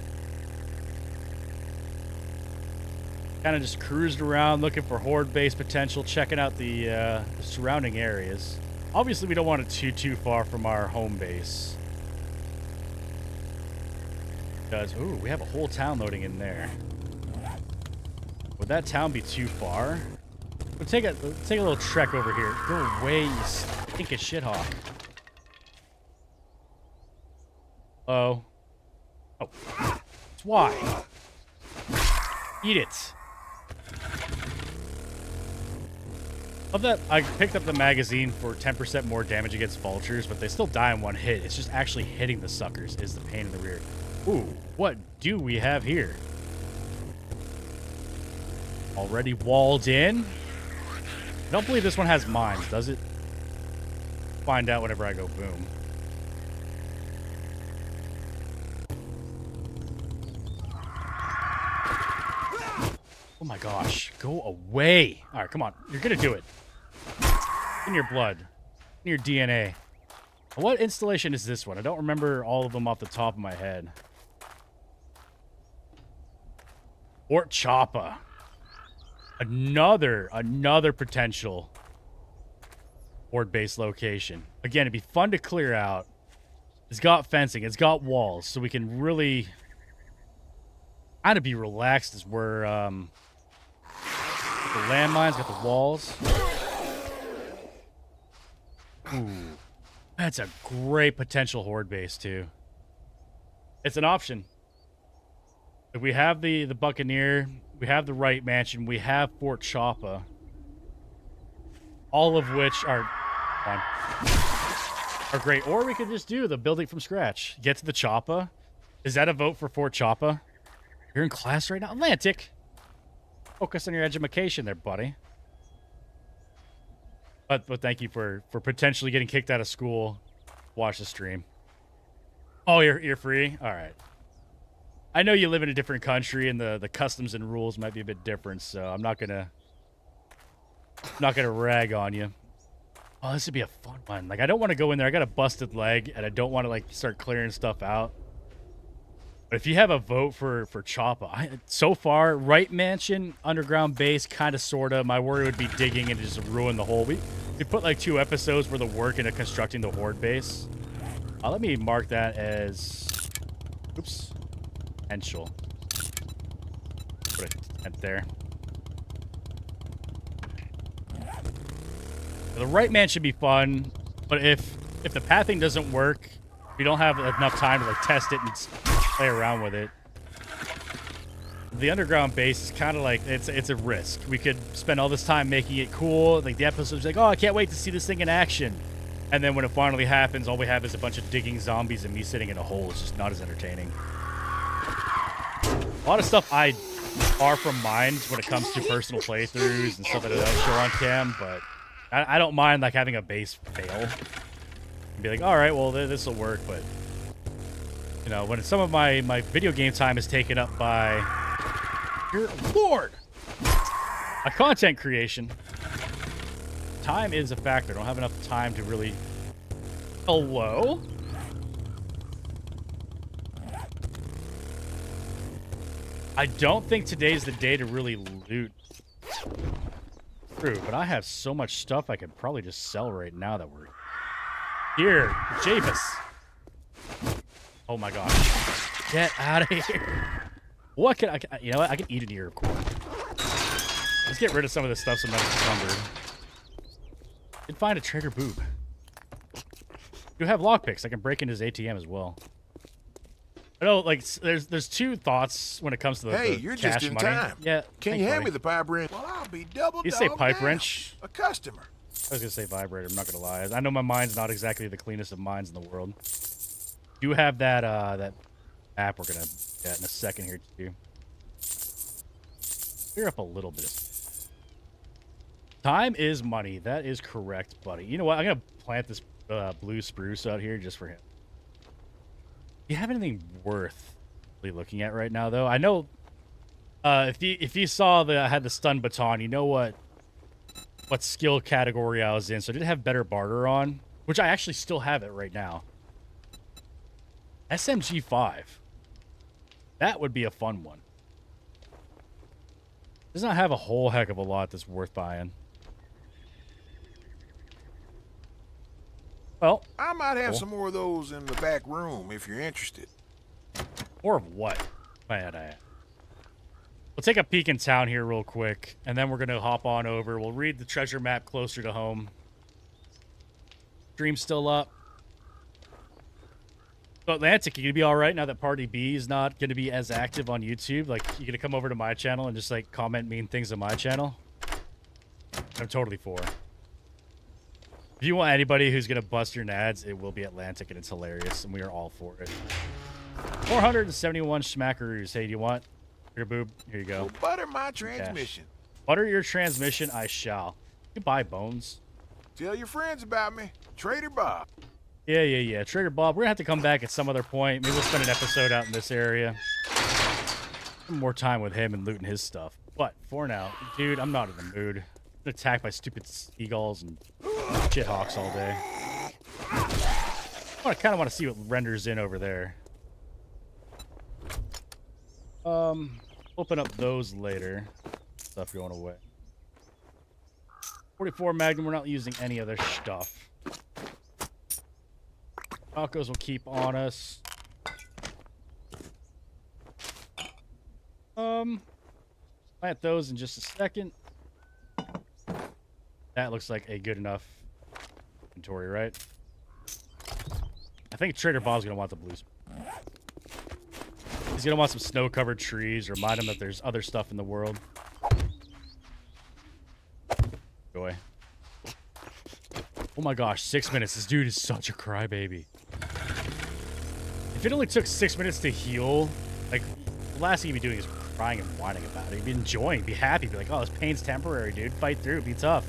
Kind of just cruised around looking for horde base potential, checking out the surrounding areas. Obviously, we don't want it too far from our home base. Because, ooh, we have a whole town loading in there. Would that town be too far? We'll take a little trek over here. Go away, you stinking shithawk. Oh. It's why. Eat it. Love that I picked up the magazine for 10% more damage against vultures, but they still die in one hit. It's just actually hitting the suckers is the pain in the rear. Ooh, what do we have here? Already walled in? I don't believe this one has mines, does it? Find out whenever I go boom. Oh my gosh, go away. All right, come on. You're going to do it. In your blood. In your DNA. What installation is this one? I don't remember all of them off the top of my head. Fort Choppa. Another potential horde base location. Again, it'd be fun to clear out. It's got fencing. It's got walls, so we can really kind of be relaxed as we're the landmines, got the walls. Ooh, that's a great potential horde base too. It's an option. If we have the Buccaneer, we have the right mansion, we have Fort Choppa, all of which are great. Or we could just do the building from scratch. Get to the Choppa. Is that a vote for Fort Choppa? You're in class right now? Atlantic! Focus on your education there, buddy. But thank you for potentially getting kicked out of school. Watch the stream. Oh, you're free? All right. I know you live in a different country and the customs and rules might be a bit different, so I'm not gonna rag on you. Oh, this would be a fun one. Like, I don't want to go in there. I got a busted leg, and I don't want to, like, start clearing stuff out. But if you have a vote for Choppa, so far, right mansion, underground base, kind of, sort of. My worry would be digging and just ruin the whole. We put, like, 2 episodes worth of work into constructing the horde base. Let me mark that as... Oops. Potential. Put a tent there. The right man should be fun, but if the pathing doesn't work, we don't have enough time to like test it and play around with it. The underground base is kind of like it's a risk. We could spend all this time making it cool. Like the episode's like, oh, I can't wait to see this thing in action. And then when it finally happens, all we have is a bunch of digging zombies and me sitting in a hole. It's just not as entertaining. A lot of stuff I far from mind when it comes to personal playthroughs and stuff that I don't show on cam, but I don't mind like having a base fail and be like, all right, well this will work. But you know, when some of my video game time is taken up by, dear Lord, a content creation, time is a factor. I don't have enough time to really. Hello. I don't think today's the day to really loot. True, but I have so much stuff I could probably just sell right now that we're here. Javis. Oh my gosh. Get out of here. What can I, you know what? I can eat an ear of corn. Let's get rid of some of this stuff so I'm not encumbered. Did find a trader boob. You have lockpicks. I can break into his ATM as well. I know, like, there's 2 thoughts when it comes to the Hey, the you're cash just in money. time. Yeah. Can you hand me the pipe wrench? Well, I'll be double You say dog pipe down. wrench? A customer. I was gonna say vibrator. I'm not gonna lie. I know my mind's not exactly the cleanest of minds in the world. You have that that app we're gonna get in a second here too. Clear up a little bit. Time is money. That is correct, buddy. You know what? I'm gonna plant this blue spruce out here just for him. Do you have anything worth really looking at right now, though? I know if you saw that I had the stun baton, you know what skill category I was in. So I did have better barter on, which I actually still have it right now. SMG 5. That would be a fun one. Does not have a whole heck of a lot that's worth buying. Well, I might have some more of those in the back room if you're interested. More of what? Might I? We'll take a peek in town here real quick, and then we're going to hop on over. We'll read the treasure map closer to home. Stream's still up. So Atlantic, you going to be all right now that Party B is not going to be as active on YouTube? Like, you going to come over to my channel and just, like, comment mean things on my channel? I'm totally for. If you want anybody who's going to bust your nads, it will be Atlantic, and it's hilarious, and we are all for it. 471 schmackaroos. Hey, do you want your boob? Here you go. Well, butter my transmission. Butter your transmission, I shall. You buy bones. Tell your friends about me. Trader Bob. Yeah. Trader Bob. We're going to have to come back at some other point. Maybe we'll spend an episode out in this area. Some more time with him and looting his stuff. But for now, dude, I'm not in the mood. I'm attacked by stupid seagulls and shithawks all day. I kind of want to see what renders in over there. Open up those later. Stuff going away. 44 Magnum. We're not using any other stuff. Tacos will keep on us. Plant those in just a second. That looks like a good enough inventory, right? I think Trader Bob's gonna want the blues. He's gonna want some snow-covered trees. Remind him that there's other stuff in the world. Joy. Oh my gosh, 6 minutes. This dude is such a crybaby. If it only took 6 minutes to heal, like the last thing you'd be doing is crying and whining about it. You'd be enjoying, be happy, be like, oh, this pain's temporary, dude. Fight through, be tough.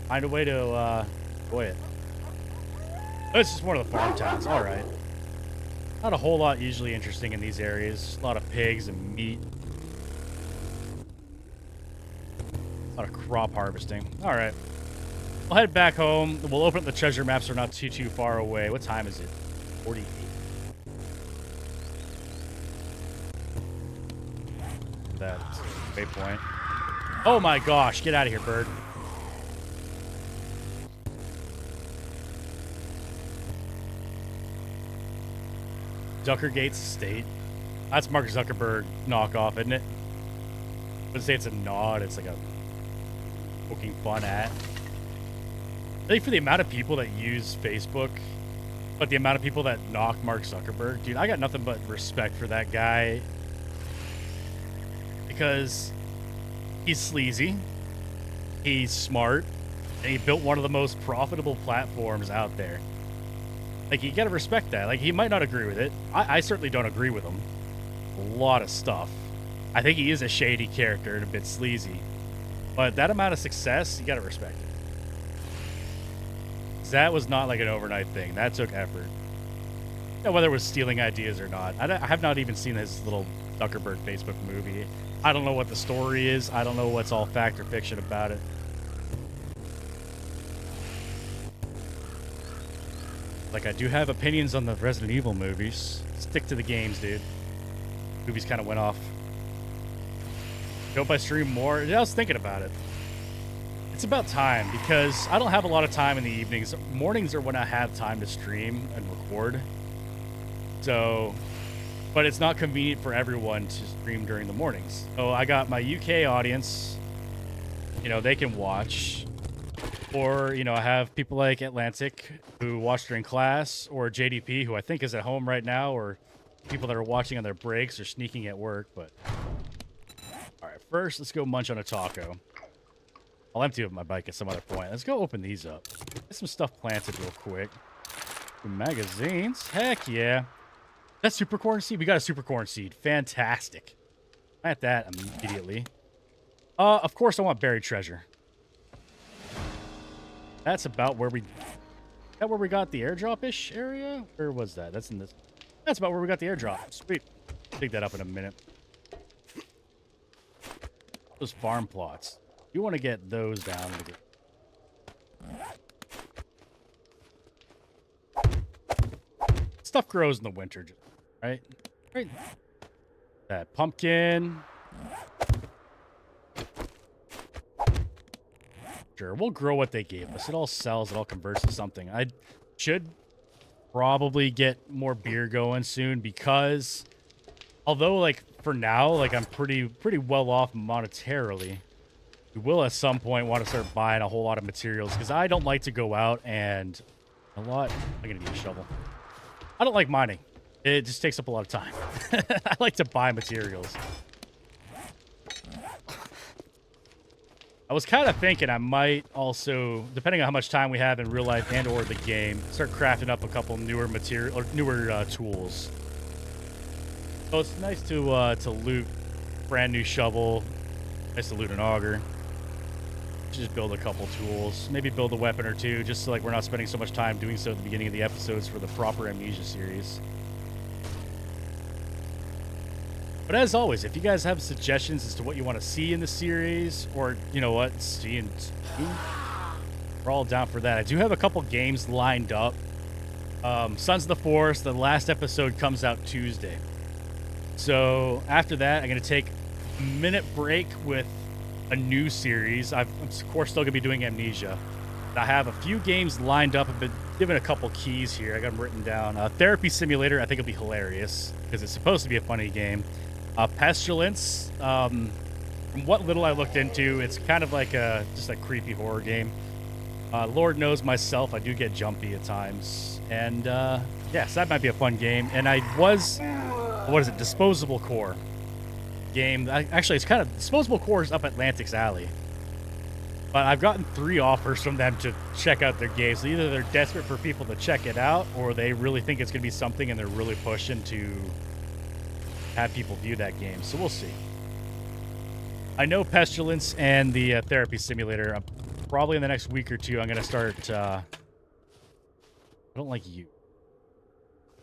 Find a way to enjoy it. This is one of the farm towns. All right. Not a whole lot usually interesting in these areas. A lot of pigs and meat. A lot of crop harvesting. All right. We'll head back home. We'll open up the treasure maps. We're not too far away. What time is it? 48. That's waypoint. Oh my gosh. Get out of here, bird. Zuckergate's estate. That's Mark Zuckerberg knockoff, isn't it? I would say it's a nod. It's like a poking fun at. I think for the amount of people that use Facebook, but the amount of people that knock Mark Zuckerberg, dude, I got nothing but respect for that guy because he's sleazy, he's smart, and he built one of the most profitable platforms out there. Like, you gotta respect that. Like, he might not agree with it. I certainly don't agree with him. A lot of stuff. I think he is a shady character and a bit sleazy. But that amount of success, you gotta respect it. That was not like an overnight thing. That took effort. You know, whether it was stealing ideas or not. I have not even seen his little Zuckerberg Facebook movie. I don't know what the story is. I don't know what's all fact or fiction about it. Like, I do have opinions on the Resident Evil movies. Stick to the games, dude. Movies kind of went off. Hope I stream more. Yeah, I was thinking about it. It's about time because I don't have a lot of time in the evenings. Mornings are when I have time to stream and record. So, but it's not convenient for everyone to stream during the mornings. So I got my UK audience. You know, they can watch. Or, you know, I have people like Atlantic who watch during class, or JDP who I think is at home right now, or people that are watching on their breaks or sneaking at work. But all right, first let's go munch on a taco. I'll empty my bike at some other point. Let's go open these up. Get some stuff planted real quick. Some magazines. Heck yeah. That's super corn seed. We got a super corn seed. Fantastic. Plant that immediately. Of course I want buried treasure. That's about where we... Is that where we got the airdrop-ish area? Where was that? That's in this... That's about where we got the airdrop. Sweet. Dig that up in a minute. Those farm plots. You want to get those down. Stuff grows in the winter, right? Right. That pumpkin. Sure, we'll grow what they gave us. It all sells. It all converts to something. I should probably get more beer going soon because, although like for now, like I'm pretty well off monetarily, we will at some point want to start buying a whole lot of materials because I don't like to go out and I'm gonna need a shovel. I don't like mining. It just takes up a lot of time. I like to buy materials. I was kind of thinking I might also, depending on how much time we have in real life and or the game, start crafting up a couple newer material or newer tools. So it's nice to loot brand new shovel. Nice to loot an auger. Just build a couple tools. Maybe build a weapon or two, just so like we're not spending so much time doing so at the beginning of the episodes for the proper Amnesia series. But as always, if you guys have suggestions as to what you want to see in the series, or, you know what, we're all down for that. I do have a couple games lined up. Sons of the Forest, the last episode comes out Tuesday. So after that, I'm going to take a minute break with a new series. I'm, of course, still going to be doing Amnesia. I have a few games lined up. I've been given a couple keys here. I got them written down. Therapy Simulator, I think it'll be hilarious because it's supposed to be a funny game. Pestilence, from what little I looked into, it's kind of like just a creepy horror game. Lord knows myself, I do get jumpy at times. And, yes, that might be a fun game. And what is it, Disposable Core game. Actually, it's kind of, Disposable Core is up Atlantic's alley. But I've gotten 3 offers from them to check out their games. So either they're desperate for people to check it out, or they really think it's going to be something and they're really pushing to have people view that game, so we'll see. I know Pestilence and the Therapy Simulator, probably in the next week or two, I'm going to start... I don't like you.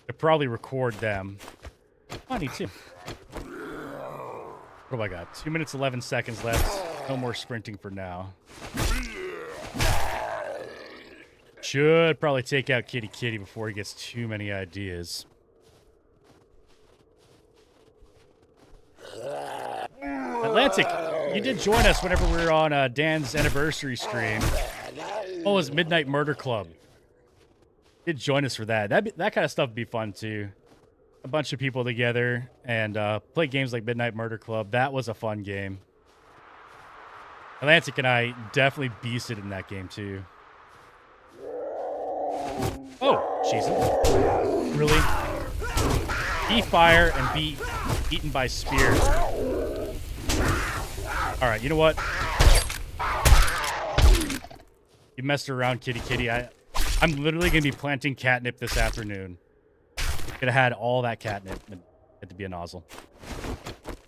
I probably record them. I need to. What do I got? 2 minutes, 11 seconds left. No more sprinting for now. Should probably take out Kitty Kitty before he gets too many ideas. Atlantic, you did join us whenever we were on Dan's anniversary stream. Oh, it was Midnight Murder Club. You did join us for that. That kind of stuff would be fun too. A bunch of people together and play games like Midnight Murder Club. That was a fun game. Atlantic and I definitely beasted in that game too. Oh, Jesus. Really? Be fire and be eaten by spear. Alright, you know what? You messed around, Kitty Kitty. I'm literally going to be planting catnip this afternoon. Could have had all that catnip and had to be a nozzle.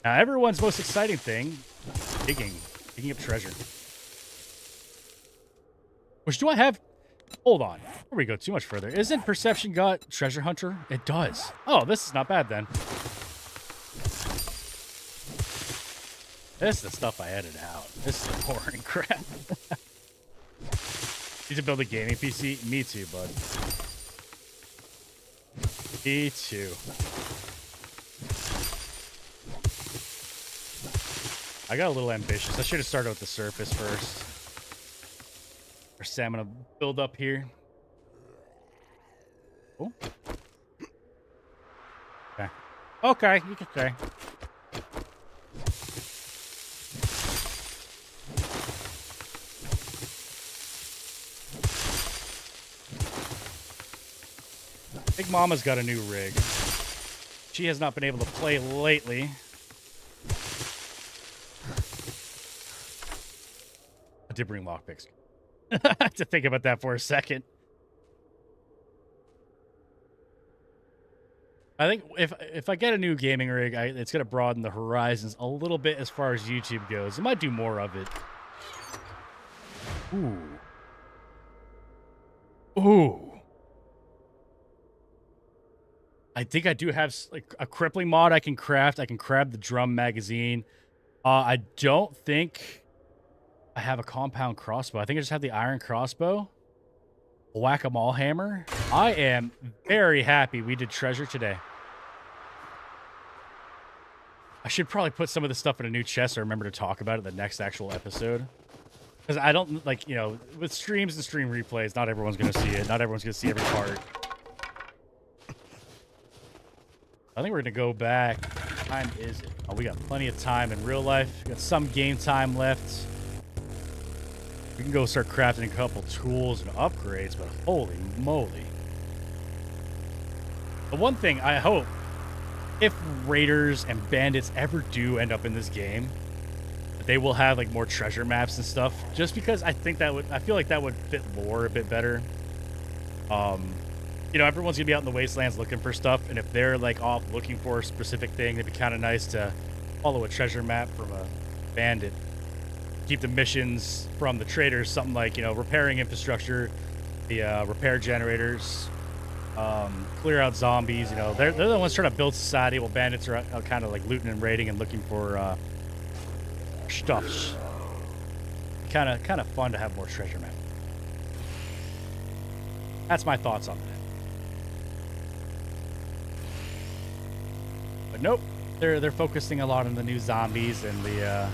Now, everyone's most exciting thing, digging up treasure. Which do I have? Hold on. Before we go too much further, isn't Perception got Treasure Hunter? It does. Oh, this is not bad then. This is the stuff I edited out. This is boring crap. Need to build a gaming PC? Me too, bud. Me too. I got a little ambitious. I should have started with the surface first. Our stamina build up here. Oh. Okay. Okay, you can stay. Big Mama's got a new rig. She has not been able to play lately. I did bring lockpicks. I have to think about that for a second. I think if I get a new gaming rig, it's going to broaden the horizons a little bit as far as YouTube goes. I might do more of it. Ooh. Ooh. I think I do have like a crippling mod I can craft. I can grab the drum magazine. I don't think I have a compound crossbow. I think I just have the iron crossbow. Whack-a-mole hammer. I am very happy we did treasure today. I should probably put some of this stuff in a new chest or remember to talk about it in the next actual episode. Because I don't, like, you know, with streams and stream replays, not everyone's going to see it. Not everyone's going to see every part. I think we're going to go back. What time is it? Oh, we got plenty of time in real life. We got some game time left. We can go start crafting a couple tools and upgrades, but holy moly. The one thing I hope, if raiders and bandits ever do end up in this game, they will have like more treasure maps and stuff, just because I think that would, I feel like that would fit lore a bit better. You know, everyone's gonna be out in the wastelands looking for stuff, and if they're like off looking for a specific thing, it'd be kind of nice to follow a treasure map from a bandit. Keep the missions from the traders something like, you know, repairing infrastructure, the repair generators, clear out zombies. You know, they're the ones trying to build society, while bandits are kind of like looting and raiding and looking for stuffs. Kind of fun to have more treasure map. That's my thoughts on that. But nope, they're focusing a lot on the new zombies, and the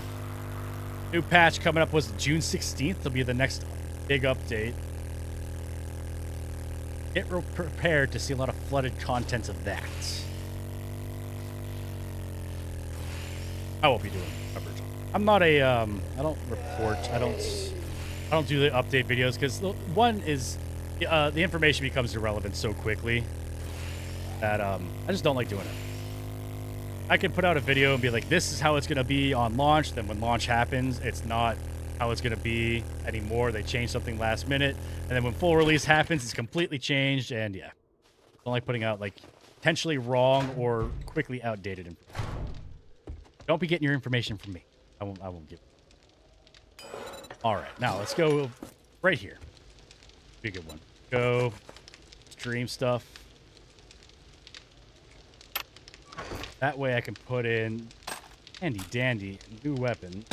new patch coming up was June 16th. Will be the next big update. Get prepared to see a lot of flooded content of that. I won't be doing coverage. I'm not a I don't report. I don't do the update videos because one is the information becomes irrelevant so quickly that I just don't like doing it. I can put out a video and be like, this is how it's going to be on launch. Then when launch happens, it's not how it's going to be anymore. They change something last minute. And then when full release happens, it's completely changed. And yeah, I don't like putting out like potentially wrong or quickly outdated information. Don't be getting your information from me. I won't give it. All right, now let's go right here. Be a good one. Go stream stuff. That way I can put in handy dandy new weapon.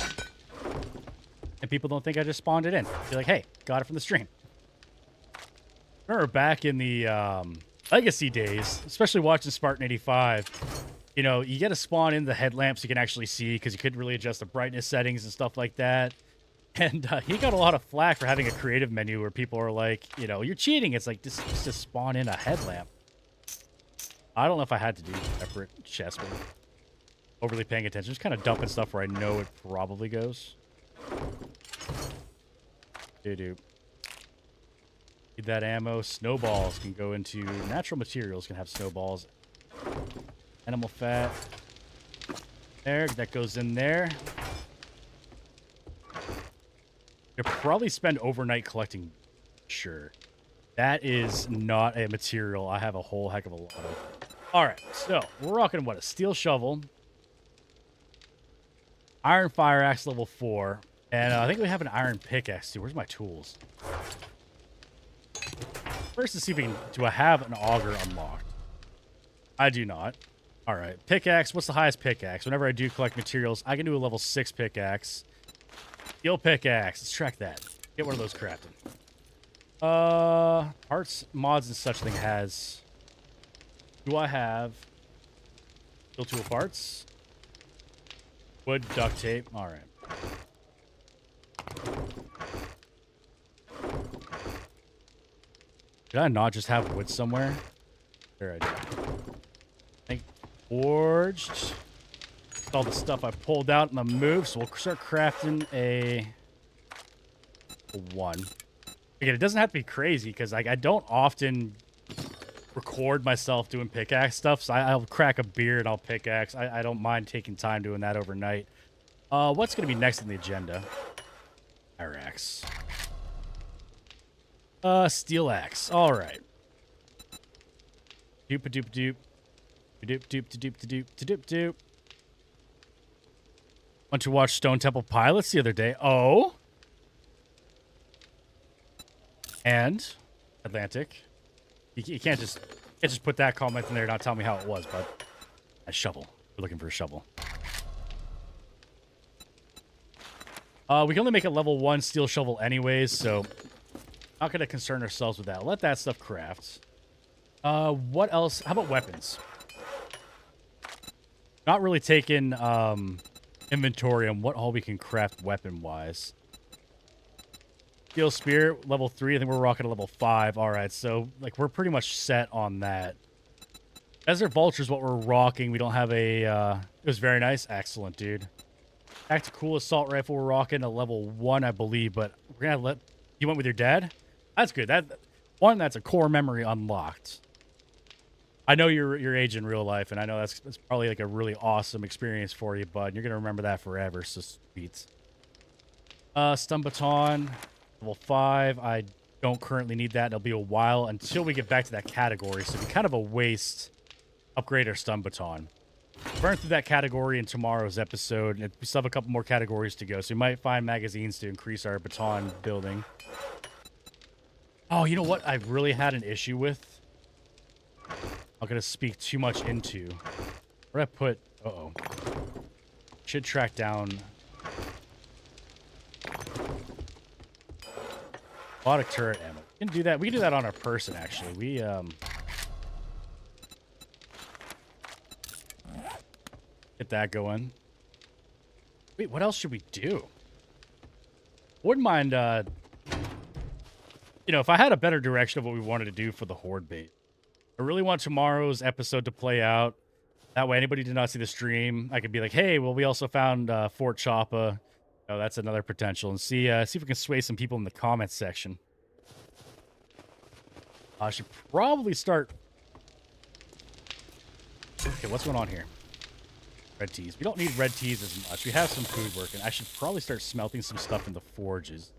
And people don't think I just spawned it in. Be like, hey, got it from the stream. Remember back in the Legacy days, especially watching Spartan 85, you know, you get to spawn in the headlamps you can actually see because you couldn't really adjust the brightness settings and stuff like that. And he got a lot of flack for having a creative menu where people are like, you know, you're cheating. It's like, just spawn in a headlamp. I don't know if I had to do separate chests, but overly paying attention. Just kind of dumping stuff where I know it probably goes. Need that ammo. Snowballs can go into natural materials. Can have snowballs. Animal fat. There, that goes in there. You'll probably spend overnight collecting. Sure. That is not a material I have a whole heck of a lot of. All right, so we're rocking what? A steel shovel. Iron fire axe level 4. And I think we have an iron pickaxe too. Where's my tools? First, to see if we can... Do I have an auger unlocked? I do not. All right. Pickaxe. What's the highest pickaxe? Whenever I do collect materials, I can do a level 6 pickaxe. Steel pickaxe. Let's track that. Get one of those crafted. Parts, mods, and such thing has... Do I have... Steel tool parts? Wood, duct tape. All right. Did I not just have wood somewhere? There I did. I think forged. That's all the stuff I pulled out in the move, so we'll start crafting a 1. Again, it doesn't have to be crazy, because like, I don't often record myself doing pickaxe stuff, so I'll crack a beer and I'll pickaxe. I don't mind taking time doing that overnight. What's going to be next on the agenda? Fire axe. Steel axe. All right. Doop a doop doop. Doop doop doop doop doop doop. Went to watch Stone Temple Pilots the other day. Oh. And Atlantic. You can't just put that comment in there and not tell me how it was, but a shovel. We're looking for a shovel. We can only make a level 1 steel shovel anyways, so not going to concern ourselves with that. Let that stuff craft. What else? How about weapons? Not really taking inventory on what all we can craft weapon-wise. Steel spear, level 3. I think we're rocking a level 5. All right, so like we're pretty much set on that. Desert Vulture's what we're rocking. We don't have a... it was very nice. Excellent, dude. Tactical assault rifle we're rocking a level 1, I believe, but we're gonna let... You went with your dad? That's good. That's a core memory unlocked. I know your age in real life, and I know that's probably like a really awesome experience for you, bud. You're gonna remember that forever, so sweet. Stun baton, level 5. I don't currently need that. It'll be a while until we get back to that category, so it'd be kind of a waste upgrade our stun baton. Burn through that category in tomorrow's episode, and we still have a couple more categories to go, so we might find magazines to increase our baton building. Oh, you know what I really had an issue with? I'm going to speak too much into. Where did I put... Uh-oh. Should track down... Robotic turret ammo. We can do that. We can do that on our person, actually. We, get that going. Wait, what else should we do? Wouldn't mind, you know, if I had a better direction of what we wanted to do for the horde bait. I really want tomorrow's episode to play out. That way, anybody who did not see the stream, I could be like, hey, well, we also found Fort Choppa. Oh, that's another potential. And see if we can sway some people in the comments section. I should probably start... Okay, what's going on here? Red teas. We don't need red teas as much. We have some food working. I should probably start smelting some stuff in the forges.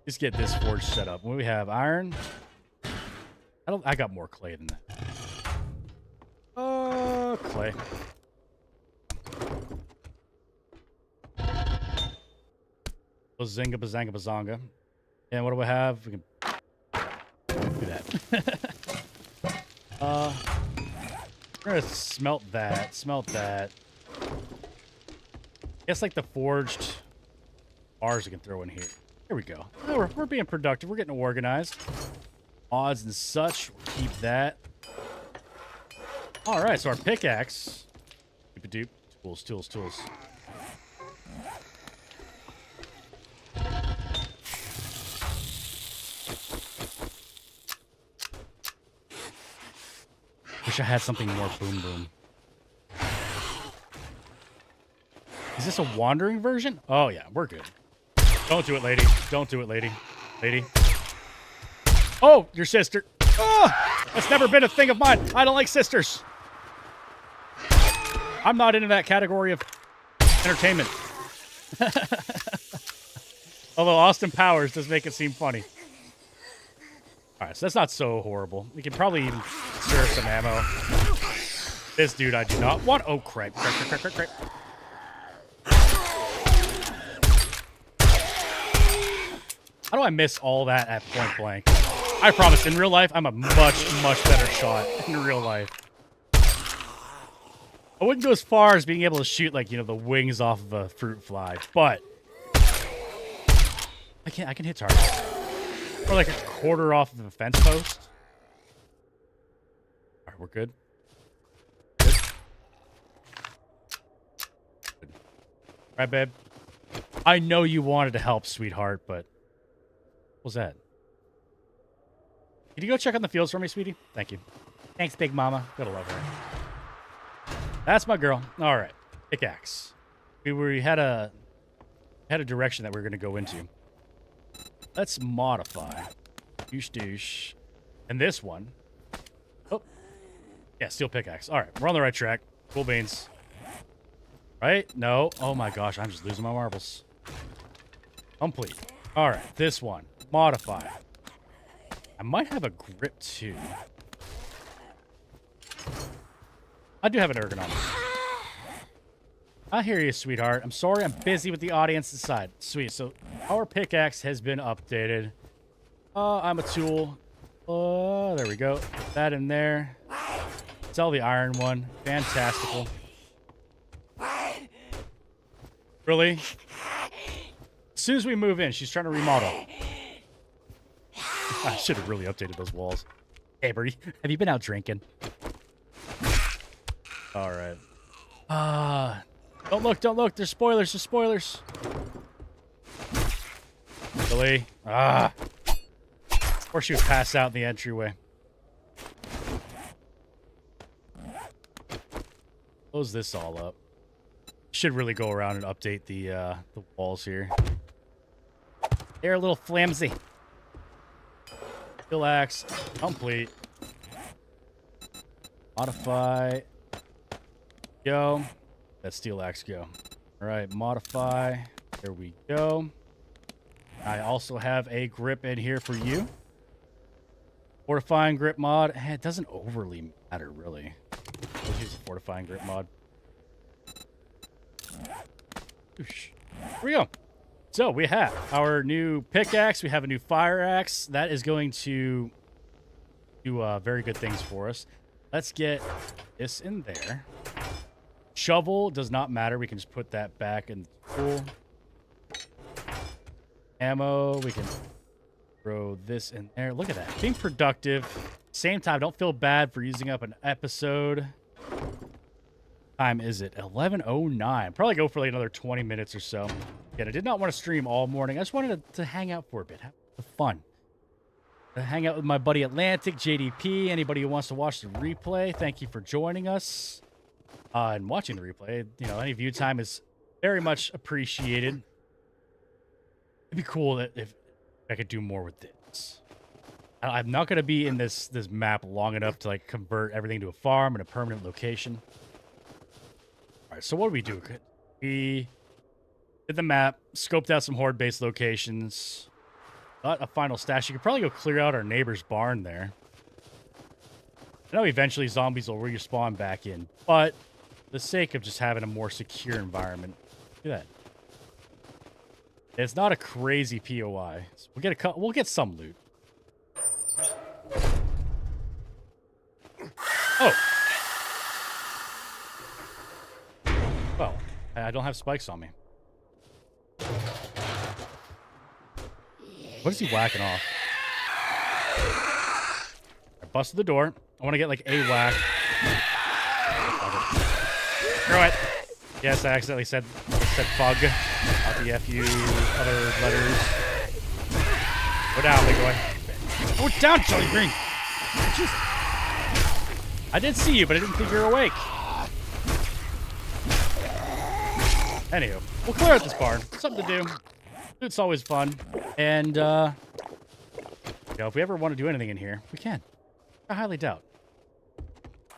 Just get this forge set up. What do we have? Iron. I got more clay than that. Clay. Bazinga, bazanga, bazonga. And what do we have? We can do that. We're gonna smelt that. Smelt that. Guess like the forged bars we can throw in here. Here we go. Oh, we're being productive. We're getting organized. Odds and such. We'll keep that. All right, so our pickaxe. Doop-a-doop. Tools, tools, tools. Wish I had something more boom boom. Is this a wandering version? Oh, yeah, we're good. Don't do it, lady. Don't do it, lady. Lady. Oh, your sister. Oh, that's never been a thing of mine. I don't like sisters. I'm not into that category of entertainment. Although Austin Powers does make it seem funny. All right, so that's not so horrible. We can probably even serve some ammo. This dude I do not want. Oh, crap. Crap, crap, crap, crap, crap. How do I miss all that at point blank? I promise, in real life, I'm a much, much better shot in real life. I wouldn't go as far as being able to shoot, like, you know, the wings off of a fruit fly, but I can hit targets. Or like a quarter off of a fence post. All right, we're good. Good. Good. All right, babe. I know you wanted to help, sweetheart, but what was that? Can you go check on the fields for me, sweetie? Thank you. Thanks, big mama. Gotta love her. That's my girl. All right, pickaxe. We had a direction that we were gonna go into. Let's modify. Douche douche. And this one. Oh. Yeah, steel pickaxe. All right, we're on the right track. Cool beans. Right? No. Oh my gosh, I'm just losing my marbles. Complete. All right, this one. Modify. I might have a grip too. I do have an ergonomics. I hear you, sweetheart. I'm sorry, I'm busy with the audience inside. Sweet, so our pickaxe has been updated. I'm a tool. There we go. Put that in there. Sell the iron one. Fantastical. Really? As soon as we move in, she's trying to remodel. I should have really updated those walls. Hey, Birdie, have you been out drinking? All right. Don't look, don't look. There's spoilers, there's spoilers. Really? Or she would pass out in the entryway. Close this all up. Should really go around and update the walls here. They're a little flimsy. Steel axe, complete. Modify. Go. That steel axe go. All right, modify. There we go. I also have a grip in here for you. Fortifying grip mod. It doesn't overly matter, really. Let's use a fortifying grip mod. Oosh. Here we go. So we have our new pickaxe. We have a new fire axe. That is going to do very good things for us. Let's get this in there. Shovel does not matter. We can just put that back in the tool. Ammo, we can throw this in there. Look at that. Being productive. Same time, don't feel bad for using up an episode. Time is it? 11:09. Probably go for like another 20 minutes or so. Again, I did not want to stream all morning. I just wanted to hang out for a bit. Have fun. Hang out with my buddy Atlantic, JDP. Anybody who wants to watch the replay, thank you for joining us. And watching the replay. You know, any view time is very much appreciated. It'd be cool that if I could do more with this. I'm not going to be in this map long enough to like convert everything to a farm and a permanent location. All right, so what do we do? We did the map, scoped out some horde-based locations. Got a final stash. You could probably go clear out our neighbor's barn there. I know eventually zombies will respawn back in, but for the sake of just having a more secure environment, look at that. It's not a crazy POI. So we'll get some loot. Oh. Well, I don't have spikes on me. What is he whacking off? I busted the door. I want to get like a whack. Throw it. Yes, I accidentally said fug. Not the FU, other letters. Go down, big boy. Go down, Charlie Green. Jeez. I did see you, but I didn't think you were awake. Anywho, we'll clear out this barn. Something to do. It's always fun. And, if we ever want to do anything in here, we can. I highly doubt.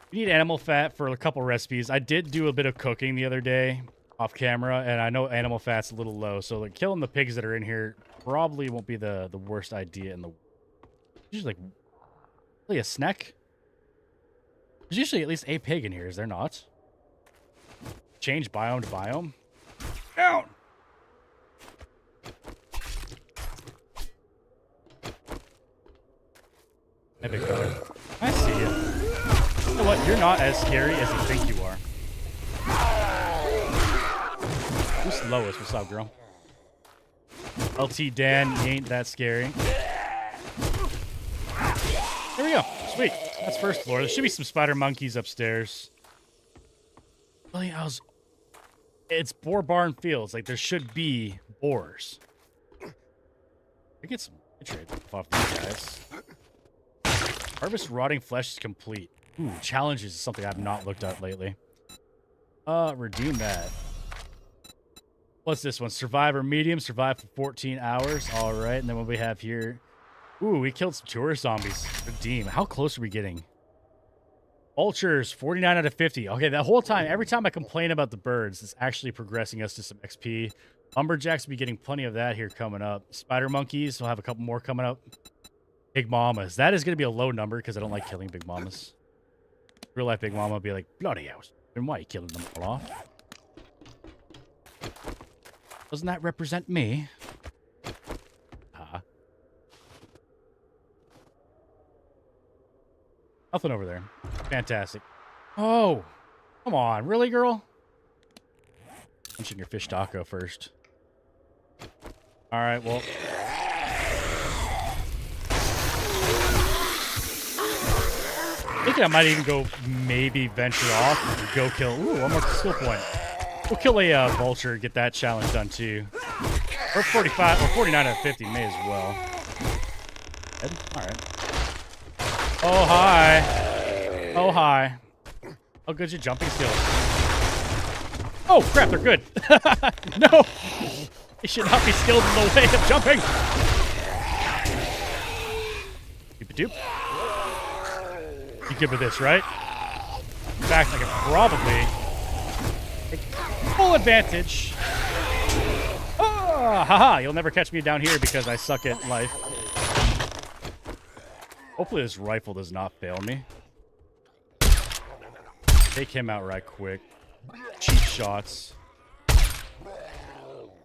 We need animal fat for a couple recipes. I did do a bit of cooking the other day off camera, and I know animal fat's a little low, so like killing the pigs that are in here probably won't be the worst idea in the world. Usually, like, really a snack? There's usually at least a pig in here, is there not? Change biome to biome? Down! Hey, big brother. I see you. You know what? You're not as scary as you think you are. Who's Lois? What's up, girl? LT Dan, you ain't that scary. There we go. Sweet. That's first floor. There should be some spider monkeys upstairs. Really, it's Boar Barn Fields. Like, there should be boars. I get some trade off these guys. Harvest rotting flesh is complete. Ooh, challenges is something I've not looked at lately. Redeem that. What's this one? Survivor medium. Survive for 14 hours. All right. And then what we have here. Ooh, we killed some tourist zombies. Redeem. How close are we getting? Vultures, 49 out of 50. Okay, that whole time, every time I complain about the birds, it's actually progressing us to some XP. Lumberjacks will be getting plenty of that here coming up. Spider monkeys, we'll have a couple more coming up. Big mamas. That is going to be a low number because I don't like killing big mamas. Real life big mama will be like, bloody house. And why are you killing them all off? Doesn't that represent me? Nothing over there. Fantastic. Oh, come on. Really, girl? Punching your fish taco first. All right, well. I think I might even go maybe venture off and go kill. Ooh, one more skill point. We'll kill a vulture, get that challenge done too. Or 45 or 49 out of 50 may as well. Dead? All right. Oh, hi. Oh, hi. How good's your jumping skills? Oh, crap, they're good. No. They should not be skilled in the way of jumping. Doop-a-doop. You good with this, right? In fact, I can probably take full advantage. Oh, haha. You'll never catch me down here because I suck at life. Hopefully this rifle does not fail me. Take him out right quick. Cheap shots.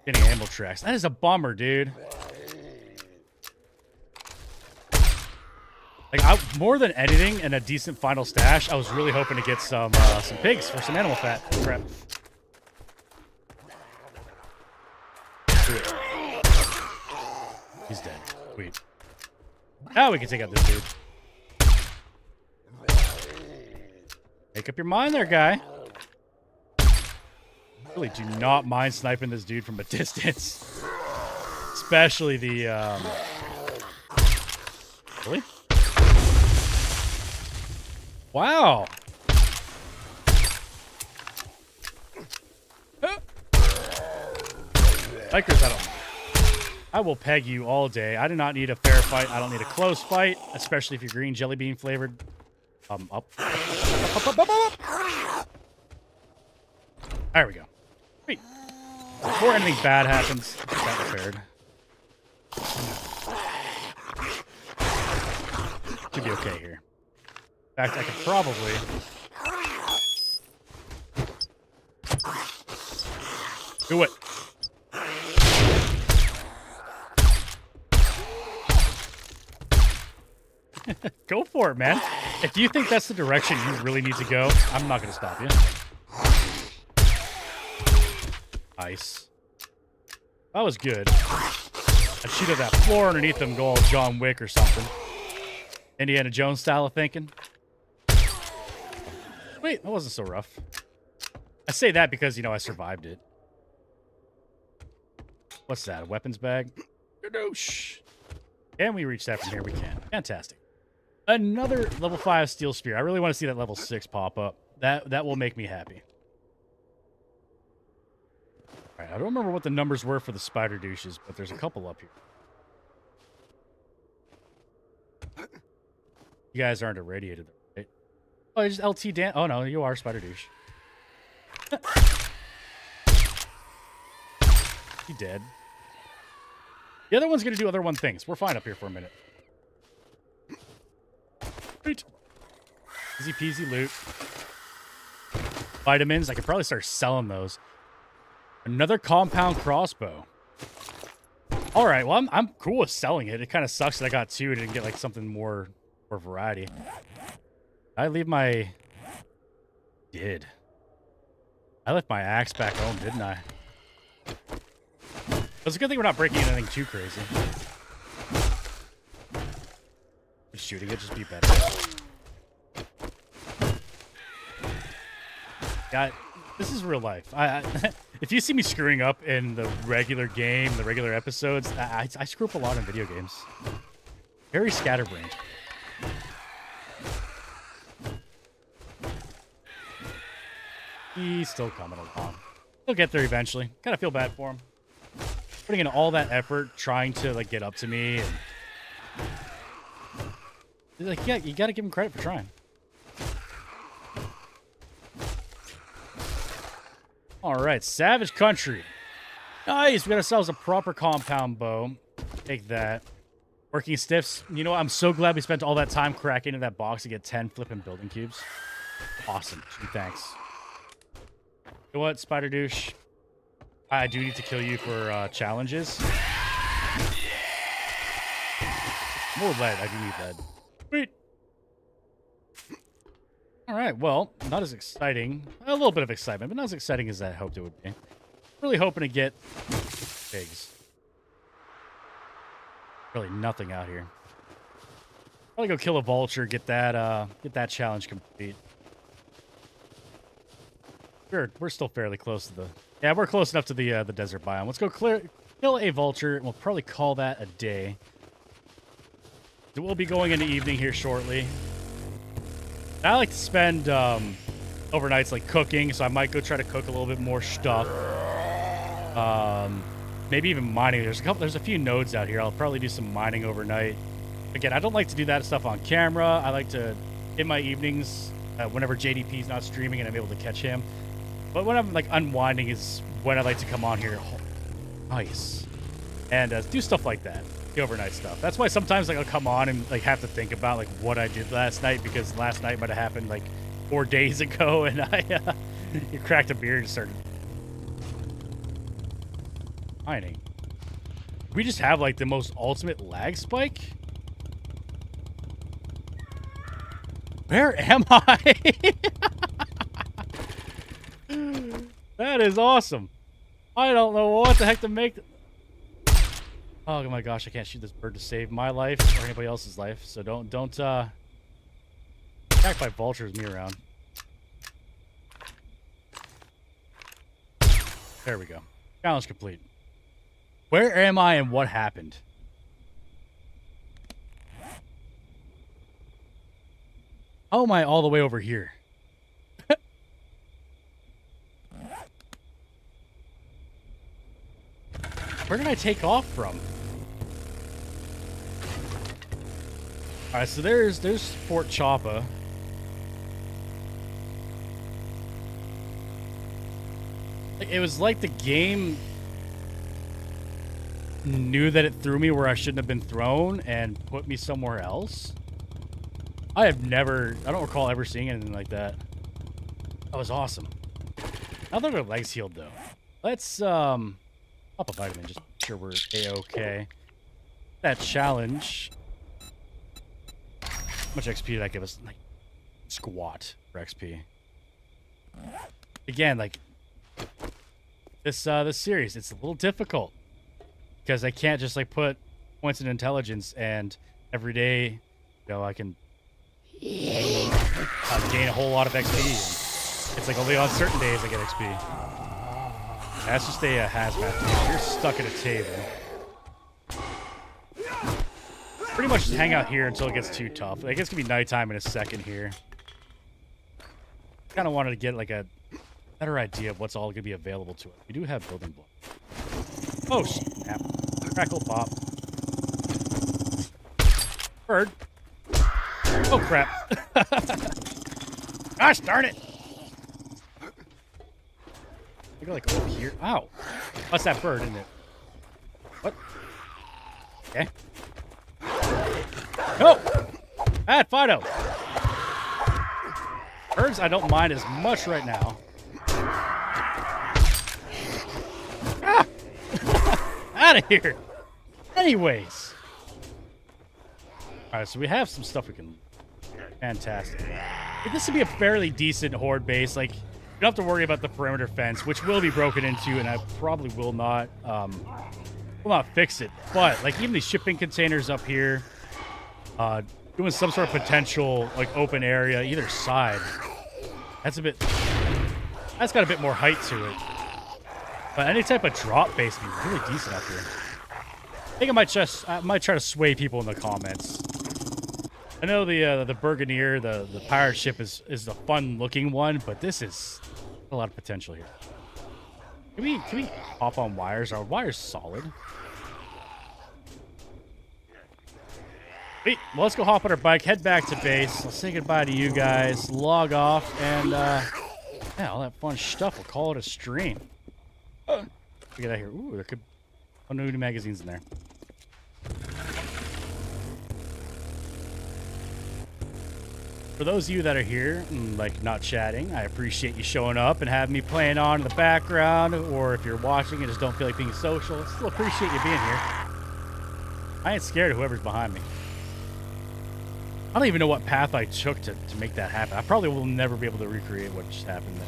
Getting ammo tracks. That is a bummer, dude. Like, more than editing and a decent final stash, I was really hoping to get some pigs for some animal fat. Crap. He's dead. Sweet. Now we can take out this dude. Make up your mind there, guy. Really do not mind sniping this dude from a distance. Especially the, Really? Wow. Bikers, I will peg you all day. I do not need a fair fight. I don't need a close fight, especially if you're green jelly bean flavored. Up. There we go. Sweet. Before anything bad happens, get that repaired. Should be okay here. In fact, I could probably... do it. Go for it, man. If you think that's the direction you really need to go, I'm not going to stop you. Nice. That was good. I'd shoot at that floor underneath them, go all John Wick or something. Indiana Jones style of thinking. Wait, that wasn't so rough. I say that because, you know, I survived it. What's that? A weapons bag? Gadoosh. Can we reach that from here? We can. Fantastic. Another level 5 steel sphere. I really want to see that level 6 pop up. That will make me happy. All right, I don't remember what the numbers were for the spider douches, but there's a couple up here. You guys aren't irradiated, right? Oh, just LT Dan. Oh no, you are spider douche. He dead. The other one's gonna do other one things. We're fine up here for a minute. Right. Easy peasy loot. Vitamins. I could probably start selling those. Another compound crossbow. All right. Well, I'm cool with selling it. It kind of sucks that I got 2 and didn't get like something more variety. I leave my... Did. I left my axe back home, didn't I? It's a good thing we're not breaking anything too crazy. Shooting it just be better. Yeah, this is real life. If you see me screwing up in the regular game, the regular episodes, I screw up a lot in video games. Very scatterbrained. He's still coming along. He'll get there eventually. Kind of feel bad for him. Putting in all that effort, trying to like get up to me, and like, yeah, you gotta give him credit for trying. All right, Savage Country. Nice. We got ourselves a proper compound bow. Take that. Working stiffs. You know what? I'm so glad we spent all that time cracking into that box to get 10 flipping building cubes. Awesome. Gee, thanks. You know what, Spider Douche? I do need to kill you for challenges. More lead. I do need lead. Sweet. All right. Well, not as exciting. A little bit of excitement, but not as exciting as I hoped it would be. Really hoping to get pigs. Really nothing out here. Probably go kill a vulture, get that challenge complete. We're still fairly close to the... Yeah, we're close enough to the desert biome. Let's go kill a vulture, and we'll probably call that a day. We'll be going into evening here shortly. I like to spend overnights like cooking, so I might go try to cook a little bit more stuff. Maybe even mining. There's a few nodes out here. I'll probably do some mining overnight. Again, I don't like to do that stuff on camera. I like to, in my evenings, whenever JDP's not streaming and I'm able to catch him. But when I'm like unwinding is when I like to come on here. Oh, nice. And do stuff like that. The overnight stuff. That's why sometimes like I'll come on and like have to think about like what I did last night, because last night might have happened like 4 days ago, and I you cracked a beer and started mining. We just have like the most ultimate lag spike. Where am I? That is awesome. I don't know what the heck to make. Oh my gosh, I can't shoot this bird to save my life or anybody else's life. So don't attack by vultures me around. There we go. Challenge complete. Where am I and what happened? How am I all the way over here? Where did I take off from? All right, so there's Fort Choppa. It was like the game knew that it threw me where I shouldn't have been thrown and put me somewhere else. I don't recall ever seeing anything like that. That was awesome. Now that our legs healed, though, let's pop a vitamin, just make sure we're A-okay. That challenge. How much XP did that give us? Like, squat for XP. Again, like, this series, it's a little difficult. Because I can't just, like, put points in intelligence and every day, you know, I can gain a whole lot of XP. And it's like only on certain days I get XP. That's just a hazmat. You're stuck at a table. Pretty much just hang out here until it gets too tough. I guess it's going to be nighttime in a second here. Kind of wanted to get, like, a better idea of what's all going to be available to us. We do have building blocks. Oh, snap. Crackle pop. Bird. Oh, crap. Gosh darn it. I go, like, over here. Ow. That's that bird, isn't it? What? Okay. No! Bad Fido. Birds I don't mind as much right now. Ah! Out of here. Anyways. Alright, so we have some stuff we can... Fantastic. This would be a fairly decent horde base. Like, you don't have to worry about the perimeter fence, which will be broken into, and I probably will not fix it. But, like, even these shipping containers up here, doing some sort of potential, like, open area either side. That's got a bit more height to it. But any type of drop base would be really decent up here. I think I might try to sway people in the comments. I know the Burgundier, the pirate ship is a fun looking one, but this is a lot of potential here. Can we hop on wires? Are wires solid? Wait, well, let's go hop on our bike, head back to base. I'll say goodbye to you guys, log off, and yeah, all that fun stuff. We'll call it a stream. Get out of here. Ooh, there could be new magazines in there. For those of you that are here, and, like, not chatting, I appreciate you showing up and having me playing on in the background, or if you're watching and just don't feel like being social, I still appreciate you being here. I ain't scared of whoever's behind me. I don't even know what path I took to make that happen. I probably will never be able to recreate what just happened there.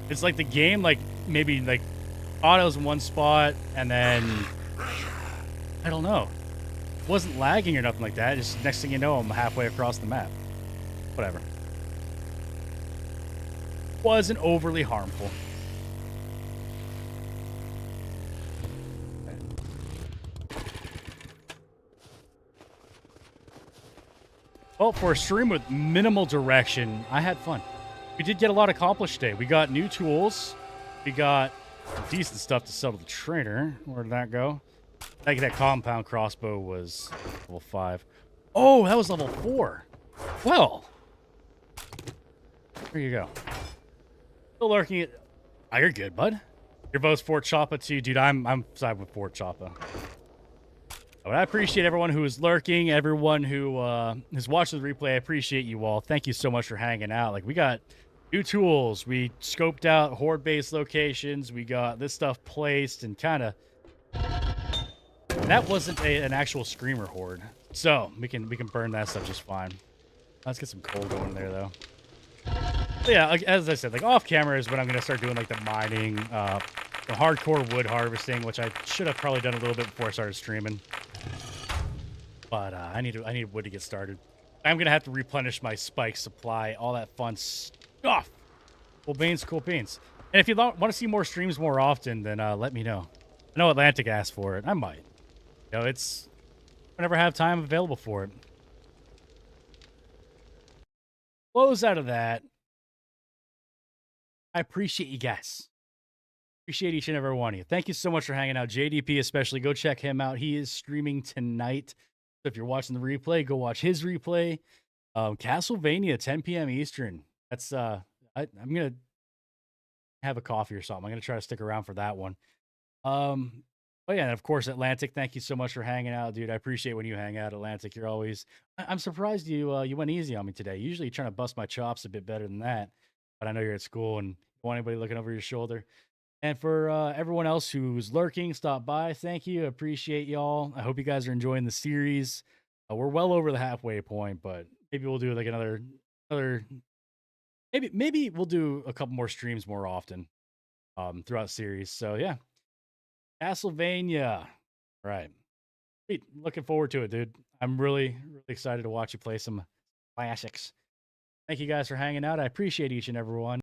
It's like the game, like, maybe, like, auto's in one spot, and then, I don't know. It wasn't lagging or nothing like that. Just next thing you know, I'm halfway across the map. Whatever. Wasn't overly harmful. Well, for a stream with minimal direction, I had fun. We did get a lot accomplished today. We got new tools. We got decent stuff to sell to the trader. Where did that go? I think that compound crossbow was level 5. Oh, that was level 4. Well, there you go. Still lurking at... Oh, you're good, bud. Your vote's Fort Choppa too, dude. I'm side with Fort Choppa. But I appreciate everyone who is lurking, everyone who has watched the replay. I appreciate you all. Thank you so much for hanging out. Like, we got new tools. We scoped out horde-based locations. We got this stuff placed and kind of... That wasn't an actual screamer horde. So, we can burn that stuff just fine. Let's get some coal going there, though. But yeah, like, as I said, like, off camera is when I'm going to start doing, like, the mining, the hardcore wood harvesting, which I should have probably done a little bit before I started streaming. But I need wood to get started. I'm going to have to replenish my spike supply, all that fun stuff. Cool beans. And if you want to see more streams more often, then let me know. I know Atlantic asked for it. I might. You know, it's... whenever I have time available for it. Close out of that. I appreciate you guys. Appreciate each and every one of you. Thank you so much for hanging out. JDP especially. Go check him out. He is streaming tonight. So if you're watching the replay, go watch his replay. Castlevania, 10 p.m. Eastern. That's I'm gonna have a coffee or something. I'm gonna try to stick around for that one. Oh yeah, and of course, Atlantic. Thank you so much for hanging out, dude. I appreciate when you hang out, Atlantic. You're always. I'm surprised you went easy on me today. Usually, you're trying to bust my chops a bit better than that, but I know you're at school and you don't want anybody looking over your shoulder. And for everyone else who's lurking, stop by. Thank you. Appreciate y'all. I hope you guys are enjoying the series. We're well over the halfway point, but maybe we'll do like another. Maybe we'll do a couple more streams more often throughout the series. So yeah, Castlevania. Right. Sweet. Looking forward to it, dude. I'm really excited to watch you play some classics. Thank you guys for hanging out. I appreciate each and every one.